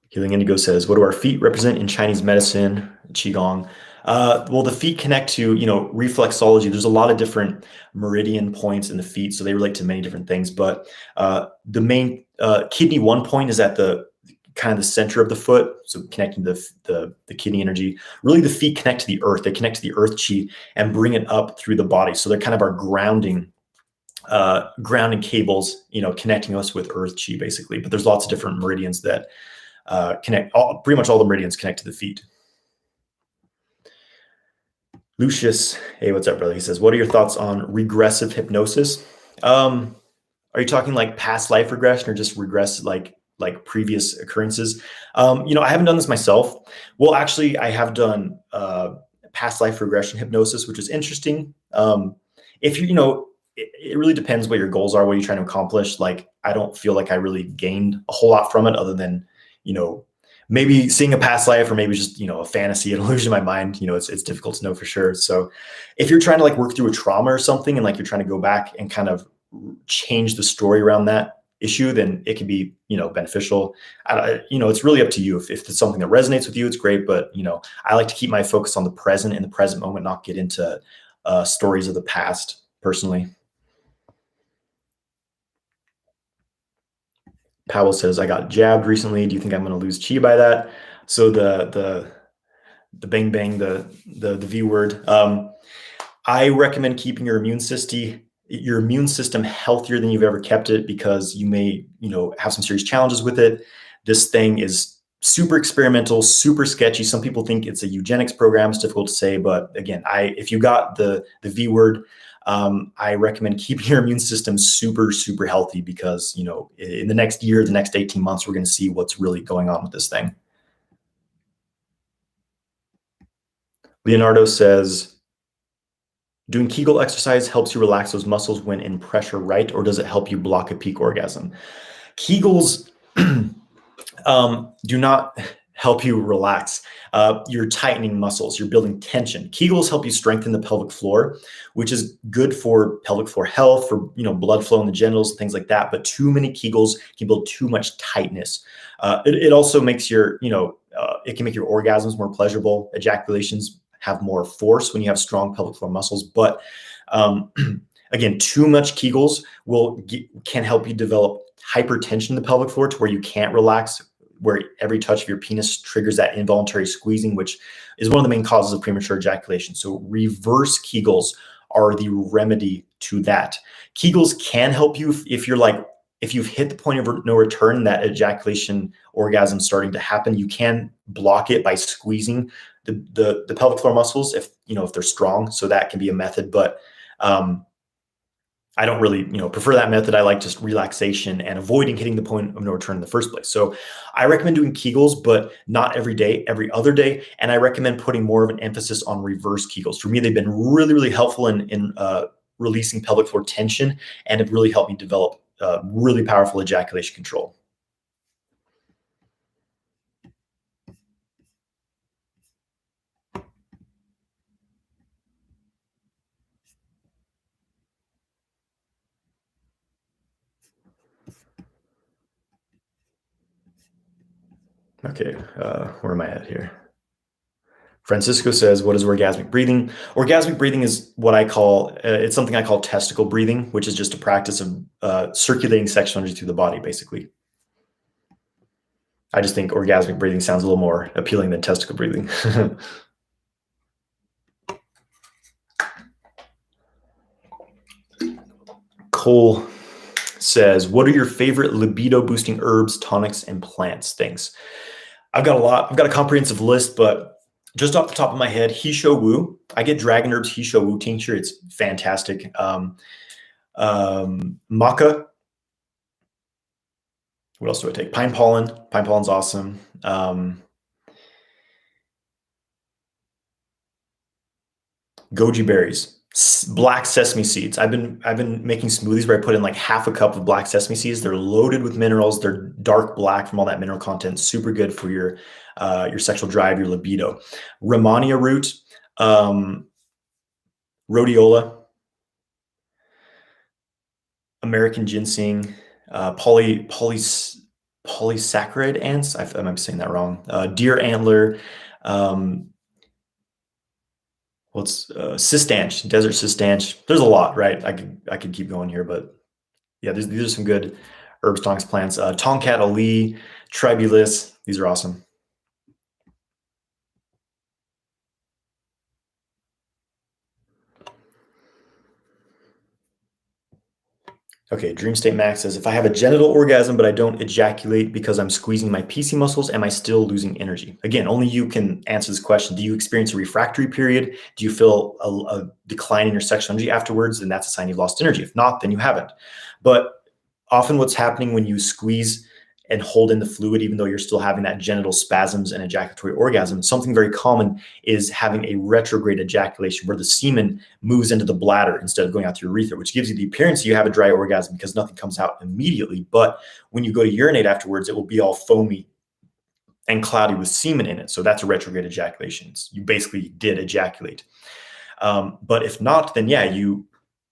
Healing Indigo says, what do our feet represent in Chinese medicine, Qigong? Well, the feet connect to, reflexology. There's a lot of different meridian points in the feet, so they relate to many different things. But the main kidney one point is at the kind of the center of the foot, so connecting the kidney energy. Really, the feet connect to the earth. They connect to the earth chi and bring it up through the body. So they're kind of our grounding cables, connecting us with earth chi, basically. But there's lots of different meridians that connect. Pretty much all the meridians connect to the feet. Lucius, hey, what's up, brother? He says, what are your thoughts on regressive hypnosis? Are you talking like past life regression or just regress like previous occurrences? I haven't done this myself. Well, actually, I have done past life regression hypnosis, which is interesting. If it really depends what your goals are, what you're trying to accomplish. Like, I don't feel like I really gained a whole lot from it other than, maybe seeing a past life or maybe just, a fantasy, an illusion in my mind. It's difficult to know for sure. So if you're trying to like work through a trauma or something and like you're trying to go back and kind of change the story around that issue, then it can be, beneficial. It's really up to you. If it's something that resonates with you, it's great. But, I like to keep my focus on the present, in the present moment, not get into stories of the past personally. Powell says, I got jabbed recently. Do you think I'm going to lose chi by that? So the bang bang, the V word. I recommend keeping your immune system healthier than you've ever kept it, because you may, have some serious challenges with it. This thing is super experimental, super sketchy. Some people think it's a eugenics program. It's difficult to say, but again, if you got the V word, I recommend keeping your immune system super, super healthy, because, in the next year, the next 18 months, we're going to see what's really going on with this thing. Leonardo says, doing Kegel exercise helps you relax those muscles when in pressure, right? Or does it help you block a peak orgasm? Kegels do not help you relax. You're tightening muscles, you're building tension. Kegels help you strengthen the pelvic floor, which is good for pelvic floor health, for blood flow in the genitals, things like that. But too many Kegels can build too much tightness. It also makes it can make your orgasms more pleasurable. Ejaculations have more force when you have strong pelvic floor muscles. But again, too much Kegels can help you develop hypertension in the pelvic floor to where you can't relax, where every touch of your penis triggers that involuntary squeezing, which is one of the main causes of premature ejaculation. So reverse Kegels are the remedy to that. Kegels can help you if you've hit the point of no return, that ejaculation orgasm starting to happen. You can block it by squeezing the pelvic floor muscles if they're strong. So that can be a method, but I don't really, prefer that method. I like just relaxation and avoiding hitting the point of no return in the first place. So I recommend doing Kegels, but not every day, every other day. And I recommend putting more of an emphasis on reverse Kegels. For me, they've been really, really helpful in releasing pelvic floor tension, and have really helped me develop really powerful ejaculation control. Okay, where am I at here? Francisco says, what is orgasmic breathing? Orgasmic breathing is what I call, it's something I call testicle breathing, which is just a practice of circulating sexual energy through the body, basically. I just think orgasmic breathing sounds a little more appealing than testicle breathing. Cole says, what are your favorite libido boosting herbs, tonics, and plants? Things. I've got a lot. I've got a comprehensive list, but just off the top of my head, Hisho Wu. I get Dragon Herbs Hisho Wu tincture. It's fantastic. Maca. What else do I take? Pine pollen. Pine pollen's awesome. Goji berries. Black sesame seeds. I've been making smoothies where I put in like half a cup of black sesame seeds. They're loaded with minerals. They're dark black from all that mineral content. Super good for your sexual drive, your libido. Rhamania root, rhodiola, American ginseng, polysaccharide ants. I'm saying that wrong. Deer antler. Cistanche, desert cistanche. There's a lot, right? I could keep going here, but yeah, these are some good herbs, tonks, plants, tonkat ali, tribulus. These are awesome. Okay, Dream State Max says, if I have a genital orgasm but I don't ejaculate because I'm squeezing my PC muscles, am I still losing energy? Again, only you can answer this question. Do you experience a refractory period? Do you feel a decline in your sexual energy afterwards? Then that's a sign you've lost energy. If not, then you haven't. But often what's happening when you squeeze and hold in the fluid, even though you're still having that genital spasms and ejaculatory orgasm, something very common is having a retrograde ejaculation where the semen moves into the bladder instead of going out to your urethra, which gives you the appearance you have a dry orgasm because nothing comes out immediately. But when you go to urinate afterwards, it will be all foamy and cloudy with semen in it. So that's a retrograde ejaculation. You basically did ejaculate. But if not, then yeah, you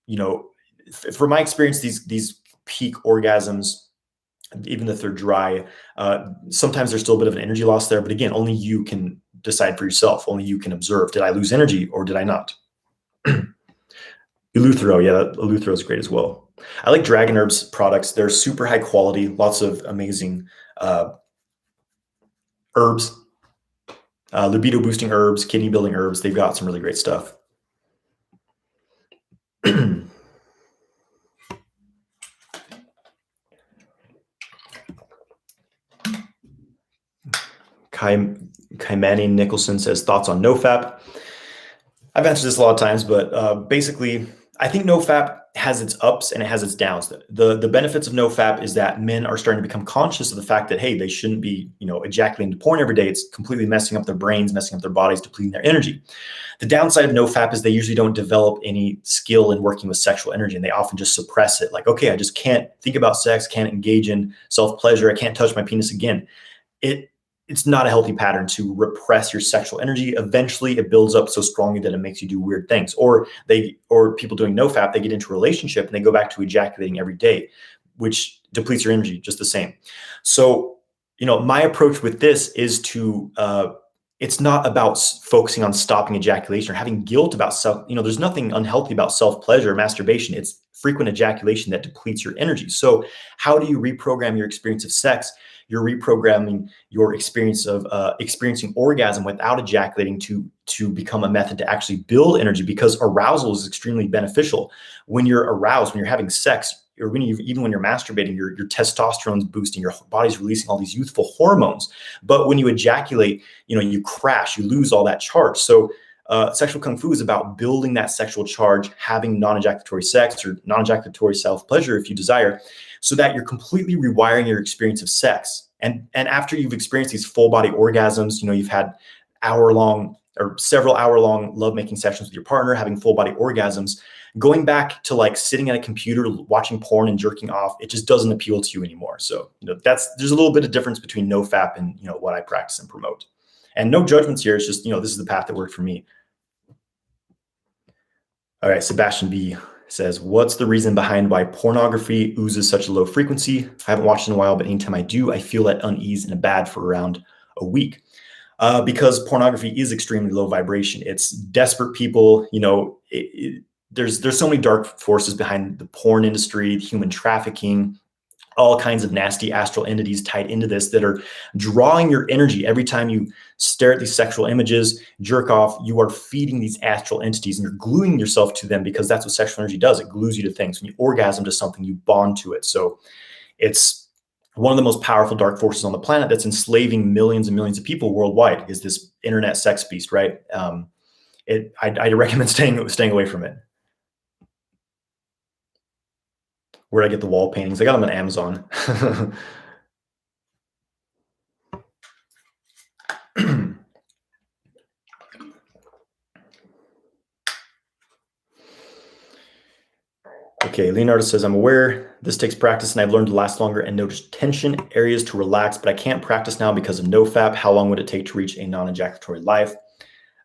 know, from my experience, these peak orgasms, even if they're dry, sometimes there's still a bit of an energy loss there. But again, only you can decide for yourself. Only you can observe. Did I lose energy or did I not? Eleuthero, yeah, Eleuthero is great as well. I like Dragon Herbs products. They're super high quality, lots of amazing herbs, libido boosting herbs, kidney building herbs. They've got some really great stuff. Kaimani Nicholson says, thoughts on nofap? I've answered this a lot of times, but basically, I think nofap has its ups and it has its downs. The benefits of nofap is that men are starting to become conscious of the fact that, hey, they shouldn't be, ejaculating to porn every day. It's completely messing up their brains, messing up their bodies, depleting their energy. The downside of nofap is they usually don't develop any skill in working with sexual energy, and they often just suppress it. Like, okay, I just can't think about sex, can't engage in self-pleasure, I can't touch my penis again. It's not a healthy pattern to repress your sexual energy. Eventually it builds up so strongly that it makes you do weird things. Or people doing nofap, they get into a relationship and they go back to ejaculating every day, which depletes your energy just the same. So, my approach with this is to, it's not about focusing on stopping ejaculation or having guilt about self. There's nothing unhealthy about self-pleasure or masturbation. It's frequent ejaculation that depletes your energy. So how do you reprogram your experience of sex? You're reprogramming your experience of experiencing orgasm without ejaculating to become a method to actually build energy, because arousal is extremely beneficial. When you're aroused, when you're having sex, or even when you're masturbating, your testosterone's boosting, your body's releasing all these youthful hormones. But when you ejaculate, you crash, you lose all that charge. So sexual kung fu is about building that sexual charge, having non-ejaculatory sex or non-ejaculatory self-pleasure if you desire, so that you're completely rewiring your experience of sex. And after you've experienced these full body orgasms, you've had hour-long or several hour-long lovemaking sessions with your partner, having full body orgasms, going back to like sitting at a computer, watching porn and jerking off, it just doesn't appeal to you anymore. So, there's a little bit of difference between nofap and, what I practice and promote. And no judgments here. It's just, this is the path that worked for me. All right, Sebastian B says, what's the reason behind why pornography oozes such a low frequency? I haven't watched in a while, but anytime I do, I feel that unease and a bad for around a week. Because pornography is extremely low vibration. It's desperate people, there's so many dark forces behind the porn industry, human trafficking, all kinds of nasty astral entities tied into this that are drawing your energy. Every time you stare at these sexual images, jerk off, you are feeding these astral entities and you're gluing yourself to them, because that's what sexual energy does. It glues you to things. When you orgasm to something, you bond to it. So it's one of the most powerful dark forces on the planet that's enslaving millions and millions of people worldwide, is this internet sex beast, right? I recommend staying away from it. Where'd I get the wall paintings? I got them on Amazon. Okay, Leonardo says, I'm aware this takes practice and I've learned to last longer and notice tension areas to relax, but I can't practice now because of nofap. How long would it take to reach a non-ejaculatory life?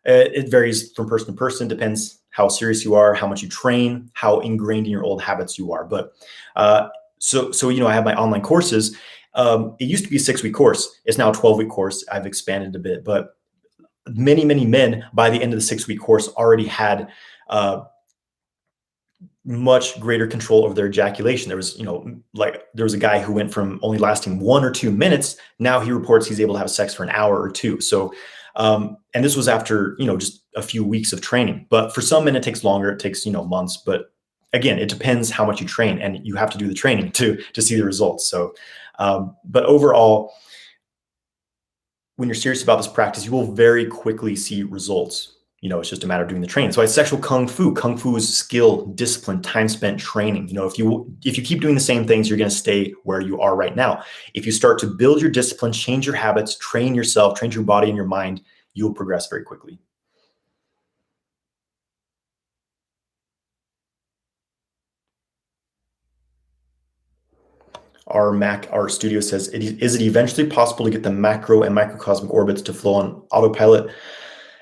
It varies from person to person, depends how serious you are, how much you train, how ingrained in your old habits you are. But so I have my online courses. It used to be a 6-week course. It's now a 12-week course. I've expanded a bit, but many men by the end of the 6-week course already had much greater control over their ejaculation. There was, there was a guy who went from only lasting 1 or 2 minutes. Now he reports he's able to have sex for an hour or two. So, and this was after, just a few weeks of training. But for some men, it takes longer. It takes, months. But again, it depends how much you train, and you have to do the training to see the results. So, but overall, when you're serious about this practice, you will very quickly see results. It's just a matter of doing the training. So sexual kung fu. Kung fu is skill, discipline, time spent training. If you keep doing the same things, you're going to stay where you are right now. If you start to build your discipline, change your habits, train yourself, train your body and your mind, you'll progress very quickly. Our studio says, is it eventually possible to get the macro and microcosmic orbits to flow on autopilot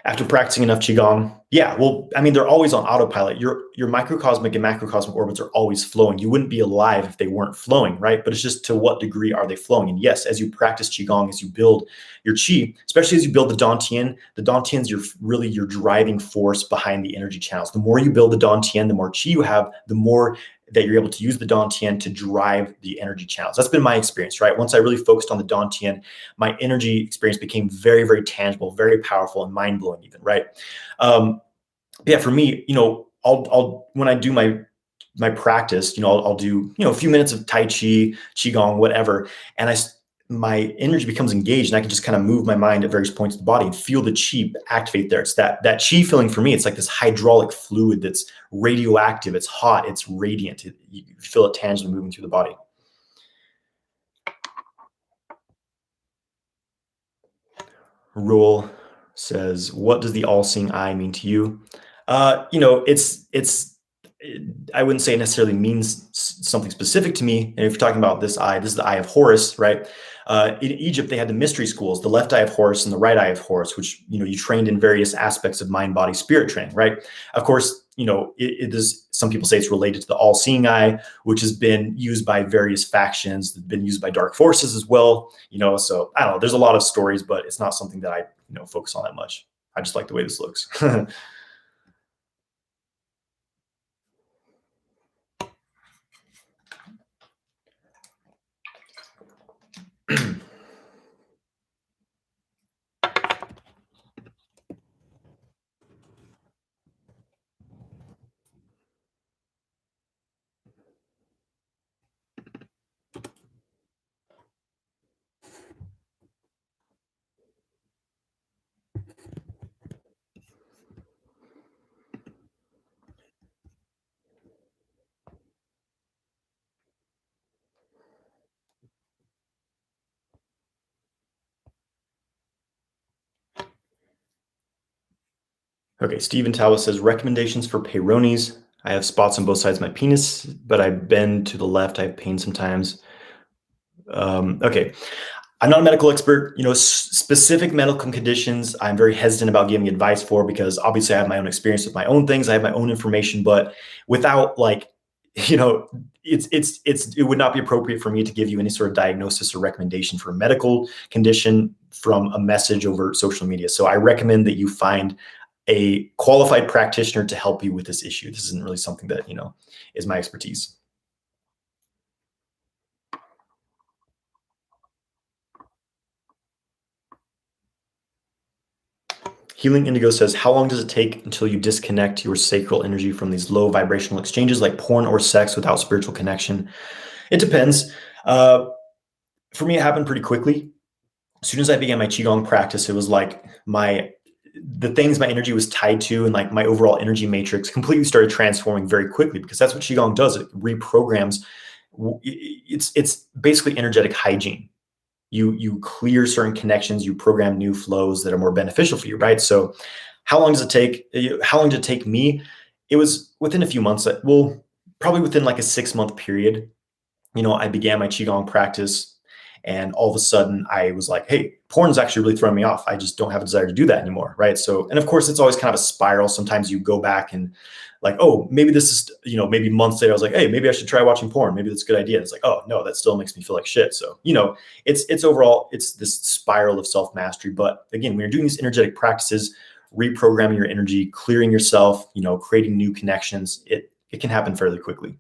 after practicing enough Qigong? Yeah, well, I mean, they're always on autopilot. Your microcosmic and macrocosmic orbits are always flowing. You wouldn't be alive if they weren't flowing, right? But it's just to what degree are they flowing? And yes, as you practice Qigong, as you build your Qi, especially as you build the Dantians, your driving force behind the energy channels. The more you build the Dantian, the more Qi you have, the more that you're able to use the Dantian to drive the energy channels. That's been my experience, right? Once I really focused on the Dantian, my energy experience became very, very tangible, very powerful, and mind-blowing even, right? Yeah, for me, I'll when I do my practice, I'll do, a few minutes of Tai Chi, Qigong, whatever, and my energy becomes engaged, and I can just kind of move my mind at various points of the body and feel the Qi activate there. It's that Qi feeling for me. It's like this hydraulic fluid that's radioactive. It's hot. It's radiant. You feel it tangibly moving through the body. Rule says, what does the all-seeing eye mean to you? I wouldn't say it necessarily means something specific to me. And if you're talking about this eye, this is the eye of Horus, right? In Egypt, they had the mystery schools, the left eye of Horus and the right eye of Horus, which, you trained in various aspects of mind, body, spirit training, right? Of course, it is, some people say it's related to the all-seeing eye, which has been used by various factions, been used by dark forces as well, so I don't know, there's a lot of stories, but it's not something that I, focus on that much. I just like the way this looks. Okay, Stephen Talbot says, recommendations for Peyronies. I have spots on both sides of my penis, but I bend to the left. I have pain sometimes. Okay, I'm not a medical expert. Specific medical conditions, I'm very hesitant about giving advice for, because obviously I have my own experience with my own things. I have my own information, but without it would not be appropriate for me to give you any sort of diagnosis or recommendation for a medical condition from a message over social media. So I recommend that you find a qualified practitioner to help you with this issue. This isn't really something that, is my expertise. Healing Indigo says, how long does it take until you disconnect your sacral energy from these low vibrational exchanges like porn or sex without spiritual connection? It depends. For me, it happened pretty quickly. As soon as I began my Qigong practice, it was like the things my energy was tied to and like my overall energy matrix completely started transforming very quickly, because that's what Qigong does. It reprograms. It's basically energetic hygiene. You clear certain connections, you program new flows that are more beneficial for you, right? So how long does it take? How long did it take me? It was within a few months, probably within like a 6-month period. I began my Qigong practice, and all of a sudden I was like, hey, porn is actually really throwing me off. I just don't have a desire to do that anymore, right? So, and of course, it's always kind of a spiral. Sometimes you go back and like, oh, maybe this is, maybe months later, I was like, hey, maybe I should try watching porn. Maybe that's a good idea. It's like, oh, no, that still makes me feel like shit. So, it's overall, it's this spiral of self-mastery. But again, when you're doing these energetic practices, reprogramming your energy, clearing yourself, creating new connections, it can happen fairly quickly.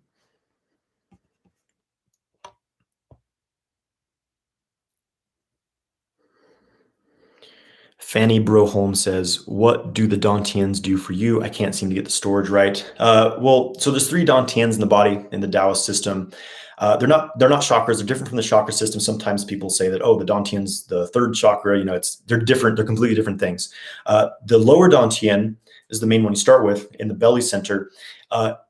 Fanny Broholm says, what do the Dantians do for you? I can't seem to get the storage right. Well, so there's 3 Dantians in the body in the Taoist system. They're not chakras. They're different from the chakra system. Sometimes people say that, oh, the Dantian's the 3rd chakra. They're different. They're completely different things. The lower Dantian is the main one you start with in the belly center.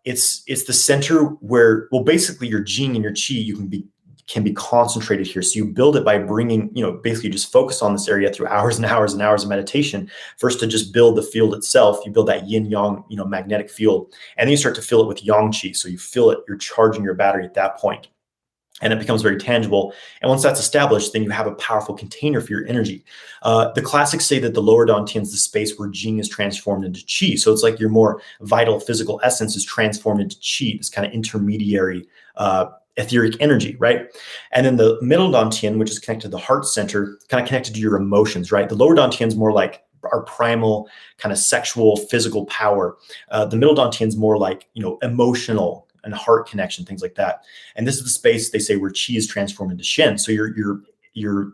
It's the center where, well, basically your jing and your qi can be concentrated here. So you build it by bringing, basically just focus on this area through hours and hours and hours of meditation. First, to just build the field itself, you build that yin yang, magnetic field, and then you start to fill it with yang qi. So you fill it, you're charging your battery at that point, and it becomes very tangible. And once that's established, then you have a powerful container for your energy. The classics say that the lower dantian is the space where jing is transformed into qi. So it's like your more vital physical essence is transformed into qi, this kind of intermediary etheric energy, right? And then the middle dantian, which is connected to the heart center, kind of connected to your emotions, right? The lower dantian is more like our primal kind of sexual, physical power. The middle dantian is more like, emotional and heart connection, things like that. And this is the space they say where qi is transformed into shen. So your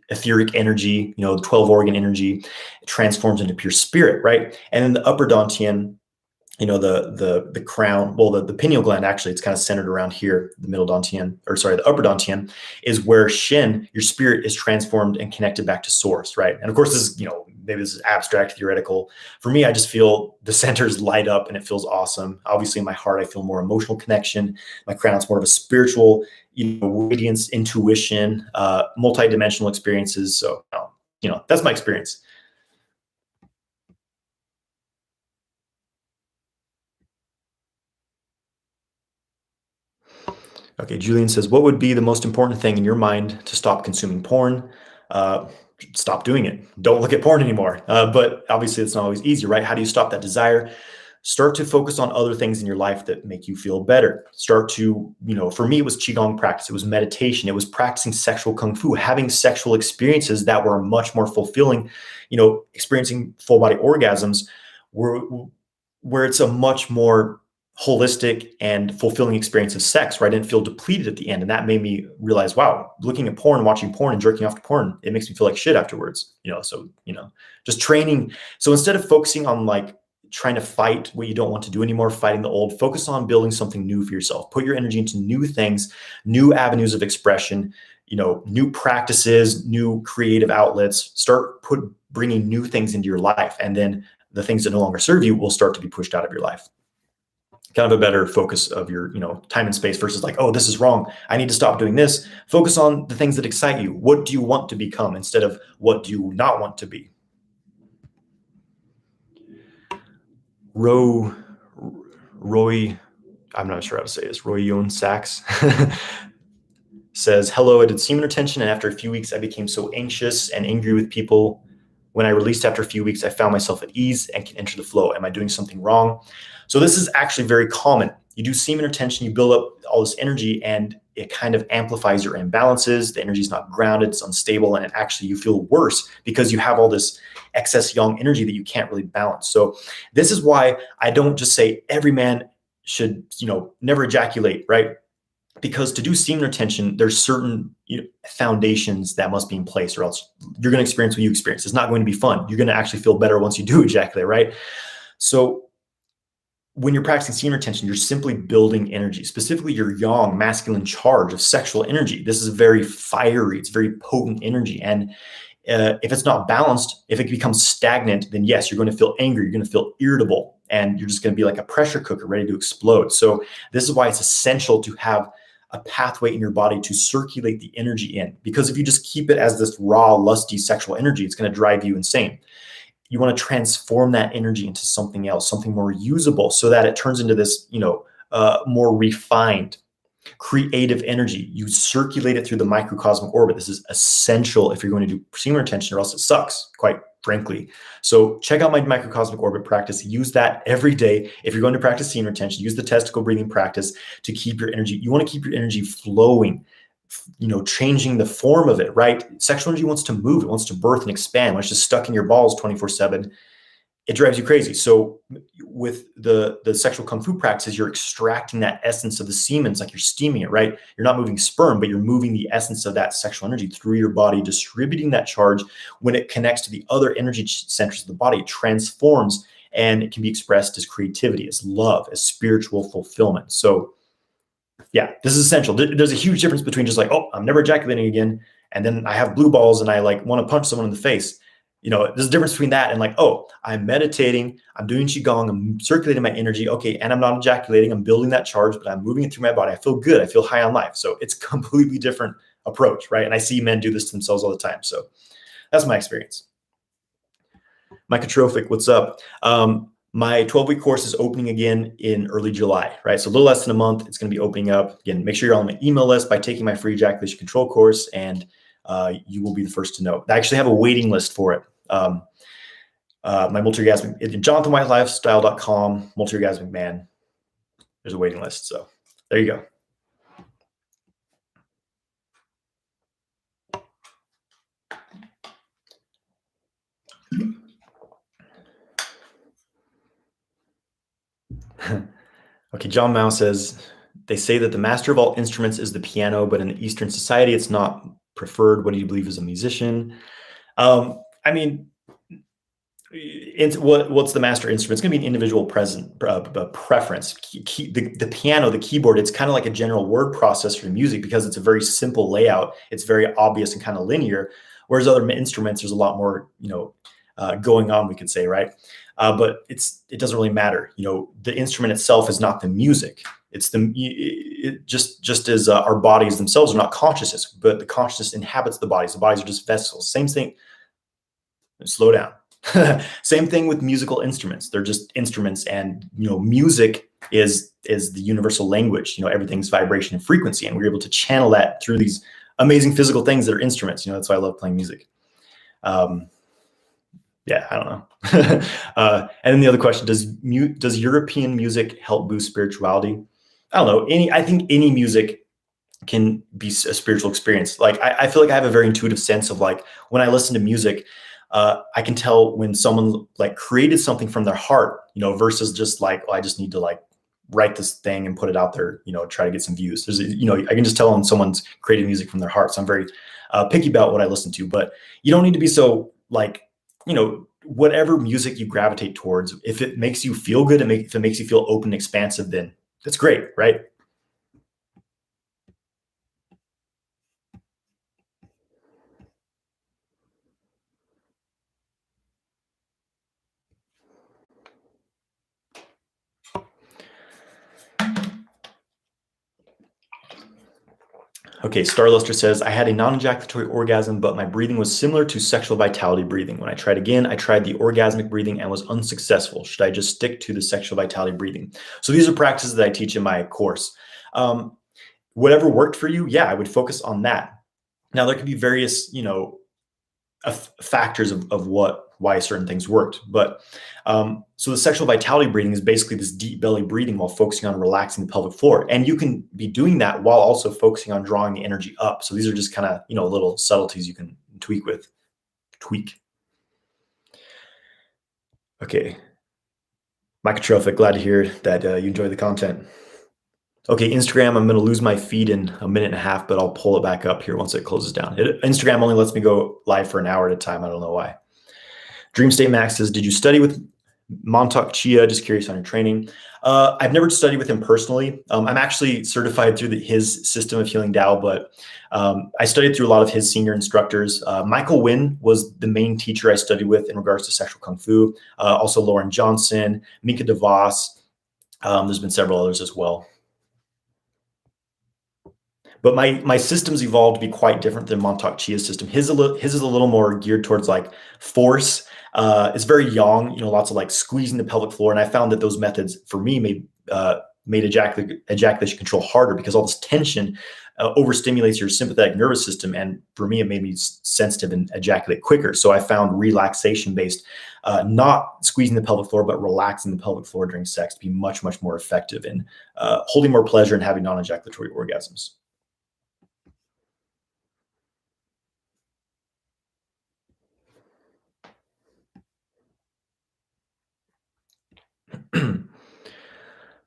etheric energy, the 12 organ energy transforms into pure spirit, right? And then the upper dantian, the crown, well, the pineal gland, actually, it's kind of centered around here, the upper dantian is where shen, your spirit, is transformed and connected back to source, right? And of course, this is, maybe this is abstract, theoretical. For me, I just feel the centers light up and it feels awesome. Obviously, in my heart, I feel more emotional connection. My crown's more of a spiritual, radiance, intuition, multi-dimensional experiences. So, that's my experience. Okay, Julian says, what would be the most important thing in your mind to stop consuming porn? Stop doing it. Don't look at porn anymore. But obviously, it's not always easy, right? How do you stop that desire? Start to focus on other things in your life that make you feel better. Start to, for me, it was Qigong practice. It was meditation. It was practicing sexual Kung Fu, having sexual experiences that were much more fulfilling, experiencing full body orgasms where it's a much more holistic and fulfilling experience of sex, where I didn't feel depleted at the end. And that made me realize, wow, looking at porn, watching porn and jerking off to porn, it makes me feel like shit afterwards, so, just training. So instead of focusing on like trying to fight what you don't want to do anymore, fighting the old, focus on building something new for yourself. Put your energy into new things, new avenues of expression, new practices, new creative outlets. Start bringing new things into your life. And then the things that no longer serve you will start to be pushed out of your life. Kind of a better focus of your, time and space versus like, oh, this is wrong, I need to stop doing this. Focus on the things that excite you. What do you want to become instead of what do you not want to be? Roy, I'm not sure how to say this, Roy Yoon Sachs says, hello, I did semen retention, and after a few weeks, I became so anxious and angry with people. When I released after a few weeks, I found myself at ease and can enter the flow. Am I doing something wrong? So this is actually very common. You do semen retention, you build up all this energy, and it kind of amplifies your imbalances. The energy is not grounded, it's unstable, and you feel worse because you have all this excess yang energy that you can't really balance. So this is why I don't just say every man should, never ejaculate, right? Because to do semen retention, there's certain foundations that must be in place, or else you're going to experience what you experience. It's not going to be fun. You're going to actually feel better once you do ejaculate, right? So when you're practicing semen retention, you're simply building energy, specifically your yang, masculine charge of sexual energy. This is very fiery. It's very potent energy. And if it's not balanced, if it becomes stagnant, then yes, you're going to feel angry. You're going to feel irritable, and you're just going to be like a pressure cooker ready to explode. So this is why it's essential to have a pathway in your body to circulate the energy in, because if you just keep it as this raw, lusty sexual energy, it's going to drive you insane. You want to transform that energy into something else, something more usable, so that it turns into this, more refined, creative energy. You circulate it through the microcosmic orbit. This is essential if you're going to do semen retention, or else it sucks, quite frankly. So check out my microcosmic orbit practice. Use that every day. If you're going to practice semen retention, use the testicle breathing practice to keep your energy. You want to keep your energy flowing, changing the form of it, right? Sexual energy wants to move. It wants to birth and expand. When it's just stuck in your balls 24/7, it drives you crazy. So with the sexual kung fu practices, you're extracting that essence of the semen. It's like you're steaming it, right? You're not moving sperm, but you're moving the essence of that sexual energy through your body, distributing that charge. When it connects to the other energy centers of the body, it transforms, and it can be expressed as creativity, as love, as spiritual fulfillment. So yeah, this is essential. There's a huge difference between just like, oh, I'm never ejaculating again, and then I have blue balls and I like want to punch someone in the face. There's a difference between that and like, oh, I'm meditating, I'm doing Qigong, I'm circulating my energy. Okay, and I'm not ejaculating, I'm building that charge, but I'm moving it through my body. I feel good, I feel high on life. So it's a completely different approach, right? And I see men do this to themselves all the time. So that's my experience. Microtrophic, what's up? My 12-week course is opening again in early July, right? So a little less than a month, it's going to be opening up. Again, make sure you're on my email list by taking my free ejaculation control course, and you will be the first to know. I actually have a waiting list for it. My multi-orgasmic, JonathanWhiteLifestyle.com, multi-orgasmic man. There's a waiting list. So there you go. Okay, John Mao says, they say that the master of all instruments is the piano, but in the Eastern society, it's not preferred. What do you believe as a musician? I mean, what's the master instrument? It's going to be an individual preference. The piano, the keyboard, it's kind of like a general word processor in music because it's a very simple layout. It's very obvious and kind of linear. Whereas other instruments, there's a lot more, going on, we could say, right? But it doesn't really matter. The instrument itself is not the music. It's just as our bodies themselves are not consciousness, but the consciousness inhabits the bodies. The bodies are just vessels. Same thing. Slow down. Same thing with musical instruments. They're just instruments, and music is the universal language. Everything's vibration and frequency, and we're able to channel that through these amazing physical things that are instruments. That's why I love playing music. Yeah, I don't know. And then the other question: does European music help boost spirituality? I don't know. I think any music can be a spiritual experience. Like I feel like I have a very intuitive sense of like when I listen to music, I can tell when someone like created something from their heart, versus just like, oh, I just need to like write this thing and put it out there, try to get some views. I can just tell when someone's creating music from their heart. So I'm very picky about what I listen to, but you don't need to be so like, whatever music you gravitate towards, if it makes you feel good, if it makes you feel open and expansive, then that's great, right? Okay, Starluster says, I had a non-ejaculatory orgasm, but my breathing was similar to sexual vitality breathing. When I tried again, I tried the orgasmic breathing and was unsuccessful. Should I just stick to the sexual vitality breathing? So these are practices that I teach in my course. Whatever worked for you, yeah, I would focus on that. Now, there could be various, factors of why certain things worked. But so the sexual vitality breathing is basically this deep belly breathing while focusing on relaxing the pelvic floor. And you can be doing that while also focusing on drawing the energy up. So these are just kind of, little subtleties you can tweak. Okay. Microtrophic, glad to hear that you enjoy the content. Okay, Instagram, I'm going to lose my feed in a minute and a half, but I'll pull it back up here once it closes down. Instagram only lets me go live for an hour at a time. I don't know why. Dream State Max says, did you study with Montauk Chia? Just curious on your training. I've never studied with him personally. I'm actually certified through his system of healing Tao, but I studied through a lot of his senior instructors. Michael Wynn was the main teacher I studied with in regards to sexual kung fu. Also Lauren Johnson, Mika DeVos. There's been several others as well. But my systems evolved to be quite different than Montauk Chia's system. His is a little more geared towards like force. It's very yang, lots of like squeezing the pelvic floor. And I found that those methods for me made ejaculation control harder because all this tension overstimulates your sympathetic nervous system. And for me, it made me sensitive and ejaculate quicker. So I found relaxation based, not squeezing the pelvic floor, but relaxing the pelvic floor during sex to be much, much more effective in holding more pleasure and having non-ejaculatory orgasms.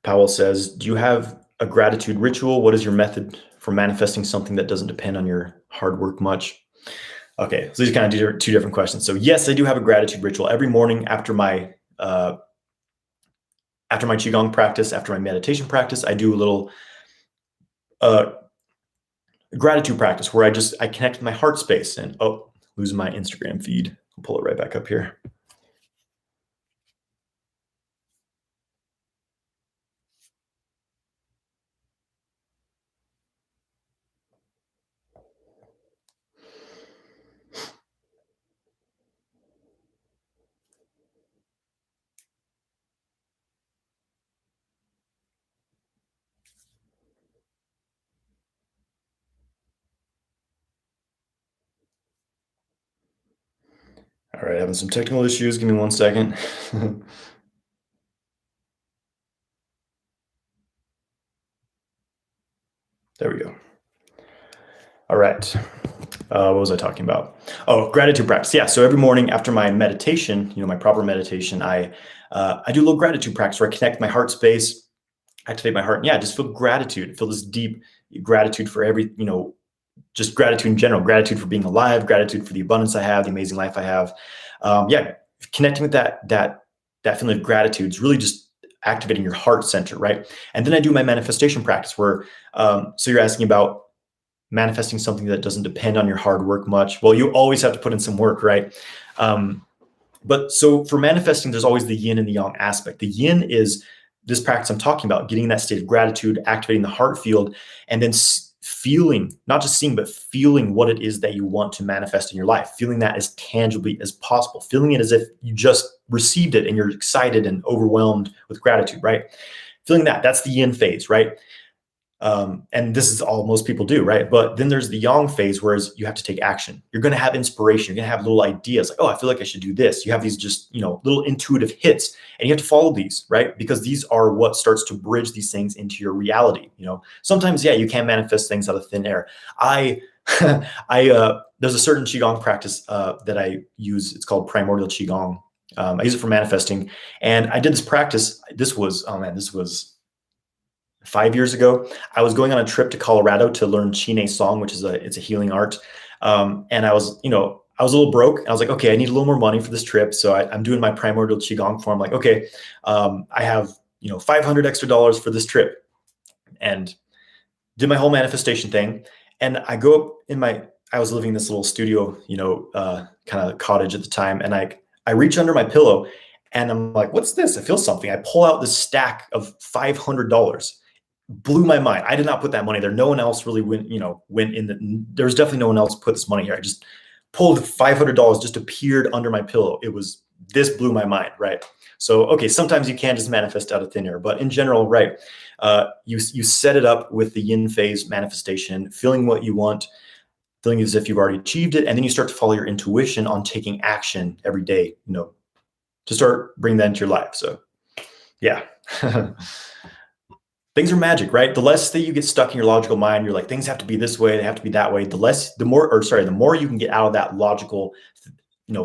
Powell says, do you have a gratitude ritual? What is your method for manifesting something that doesn't depend on your hard work much? Okay, so these are kind of two different questions. So yes, I do have a gratitude ritual every morning after my Qigong practice, after my meditation practice. I do a little gratitude practice where I connect with my heart space. And losing my Instagram feed. I'll pull it right back up here. All right, having some technical issues. Give me 1 second. There we go. All right. What was I talking about? Oh, gratitude practice. Yeah. So every morning after my meditation, my proper meditation, I do a little gratitude practice where I connect my heart space, activate my heart. And yeah, just feel gratitude. Feel this deep gratitude for just gratitude in general. Gratitude for being alive. Gratitude for the abundance I have, the amazing life I have. Connecting with that feeling of gratitude is really just activating your heart center, right? And then I do my manifestation practice where, so you're asking about manifesting something that doesn't depend on your hard work much. Well, you always have to put in some work, right? But so for manifesting, there's always the yin and the yang aspect. The yin is this practice I'm talking about, getting that state of gratitude, activating the heart field, and then feeling, not just seeing, but feeling what it is that you want to manifest in your life, feeling that as tangibly as possible, feeling it as if you just received it and you're excited and overwhelmed with gratitude, right? Feeling that's the yin phase, right? And this is all most people do, right? But then there's the yang phase, whereas you have to take action. You're going to have inspiration. You're going to have little ideas like, oh, I feel like I should do this. You have these just, little intuitive hits, and you have to follow these, right? Because these are what starts to bridge these things into your reality. Sometimes, yeah, you can manifest things out of thin air. There's a certain Qigong practice that I use. It's called primordial Qigong. I use it for manifesting. And I did this practice. This was 5 years ago. I was going on a trip to Colorado to learn Chine Song, which is it's a healing art. And I was a little broke. I was like, okay, I need a little more money for this trip. So I'm doing my primordial Qigong form. Like, okay, I have, $500 extra for this trip, and did my whole manifestation thing. And I go up I was living in this little studio, kind of cottage at the time. And I reach under my pillow and I'm like, what's this? I feel something. I pull out this stack of $500. Blew my mind. I did not put that money there. No one else really went in. There's definitely no one else put this money here. I just pulled $500, just appeared under my pillow. This blew my mind, right? So, okay, sometimes you can just manifest out of thin air, but in general, right, you set it up with the yin phase manifestation, feeling what you want, feeling as if you've already achieved it, and then you start to follow your intuition on taking action every day, to start bringing that into your life. So, yeah. Things are magic, right? The less that you get stuck in your logical mind, you're like, things have to be this way, they have to be that way. The more you can get out of that logical,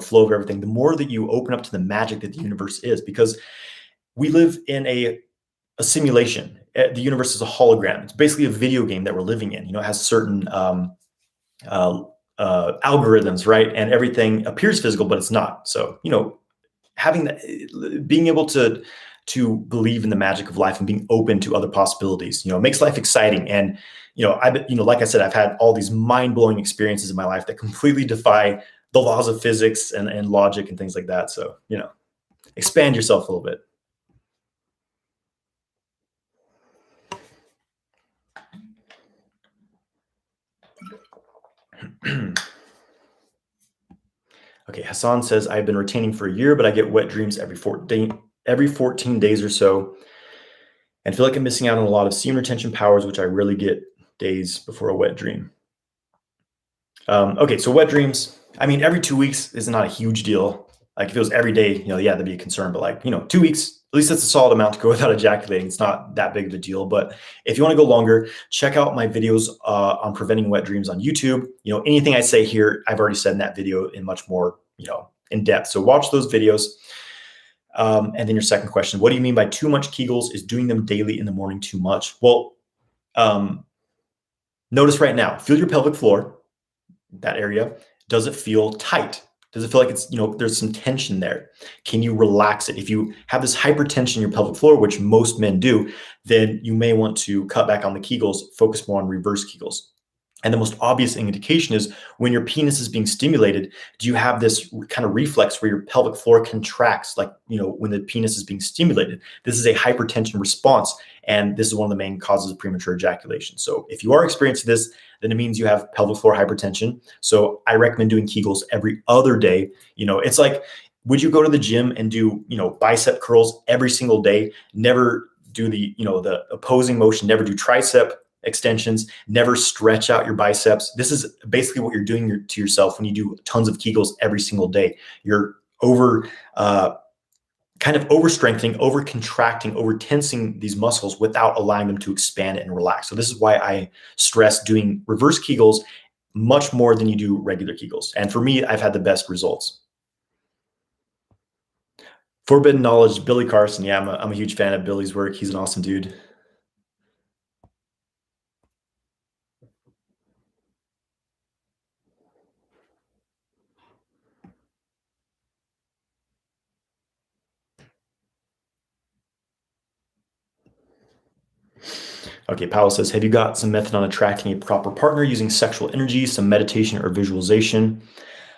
flow of everything, the more that you open up to the magic that the universe is, because we live in a simulation. The universe is a hologram. It's basically a video game that we're living in. It has certain algorithms, right? And everything appears physical, but it's not. So, having that, being able to believe in the magic of life and being open to other possibilities, makes life exciting. And, like I said, I've had all these mind-blowing experiences in my life that completely defy the laws of physics and logic and things like that. So, expand yourself a little bit. Okay, Hassan says, I've been retaining for a year, but I get wet dreams every 14 days or so, and feel like I'm missing out on a lot of semen retention powers, which I rarely get days before a wet dream. Okay, so wet dreams, every 2 weeks is not a huge deal. Like if it was every day, yeah, that'd be a concern. But 2 weeks, at least that's a solid amount to go without ejaculating. It's not that big of a deal. But if you want to go longer, check out my videos on preventing wet dreams on YouTube. Anything I say here, I've already said in that video in much more, in depth. So watch those videos. And then your second question, what do you mean by too much Kegels? Is doing them daily in the morning too much? Well, notice right now, feel your pelvic floor, that area. Does it feel tight? Does it feel like it's, there's some tension there? Can you relax it? If you have this hypertension in your pelvic floor, which most men do, then you may want to cut back on the Kegels, focus more on reverse Kegels. And the most obvious indication is when your penis is being stimulated, do you have this kind of reflex where your pelvic floor contracts, like, when the penis is being stimulated? This is a hypertension response. And this is one of the main causes of premature ejaculation. So if you are experiencing this, then it means you have pelvic floor hypertension. So I recommend doing Kegels every other day. It's like, would you go to the gym and do, bicep curls every single day? Never do the opposing motion, never do tricep extensions, never stretch out your biceps. This is basically what you're doing to yourself when you do tons of Kegels every single day. You're kind of over strengthening, over contracting, over tensing these muscles without allowing them to expand and relax. So this is why I stress doing reverse Kegels much more than you do regular Kegels. And for me, I've had the best results. Forbidden Knowledge, Billy Carson. Yeah, I'm a huge fan of Billy's work. He's an awesome dude. Okay, Powell says, have you got some method on attracting a proper partner using sexual energy, some meditation or visualization?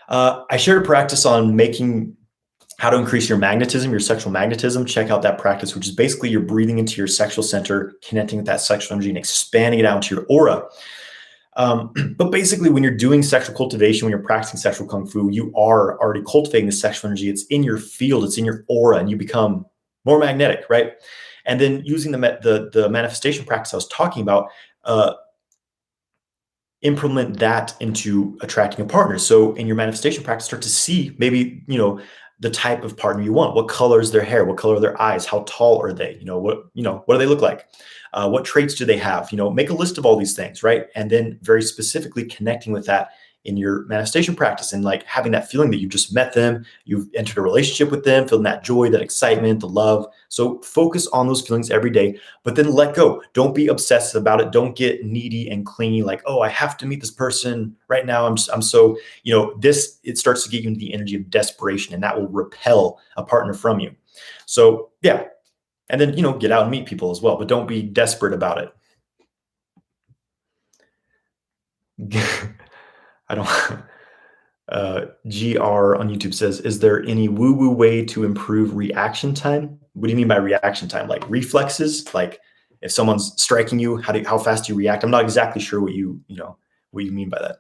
I shared a practice on how to increase your magnetism, your sexual magnetism. Check out that practice, which is basically you're breathing into your sexual center, connecting with that sexual energy and expanding it out into your aura. But basically, when you're doing sexual cultivation, when you're practicing sexual kung fu, you are already cultivating the sexual energy. It's in your field, it's in your aura, and you become more magnetic, right? And then using the manifestation practice I was talking about, implement that into attracting a partner. So in your manifestation practice, start to see maybe, the type of partner you want. What color is their hair? What color are their eyes? How tall are they? What do they look like? What traits do they have? Make a list of all these things, right? And then very specifically connecting with that in your manifestation practice and like having that feeling that you've just met them, you've entered a relationship with them, feeling that joy, that excitement, the love. So focus on those feelings every day, but then let go. Don't be obsessive about it. Don't get needy and clingy. Like, oh, I have to meet this person right now. I'm so, it starts to get you into the energy of desperation, and that will repel a partner from you. So yeah. And then, get out and meet people as well, but don't be desperate about it. I don't, GR on YouTube says, is there any woo-woo way to improve reaction time? What do you mean by reaction time? Like reflexes? Like if someone's striking you, how fast do you react? I'm not exactly sure what you mean by that.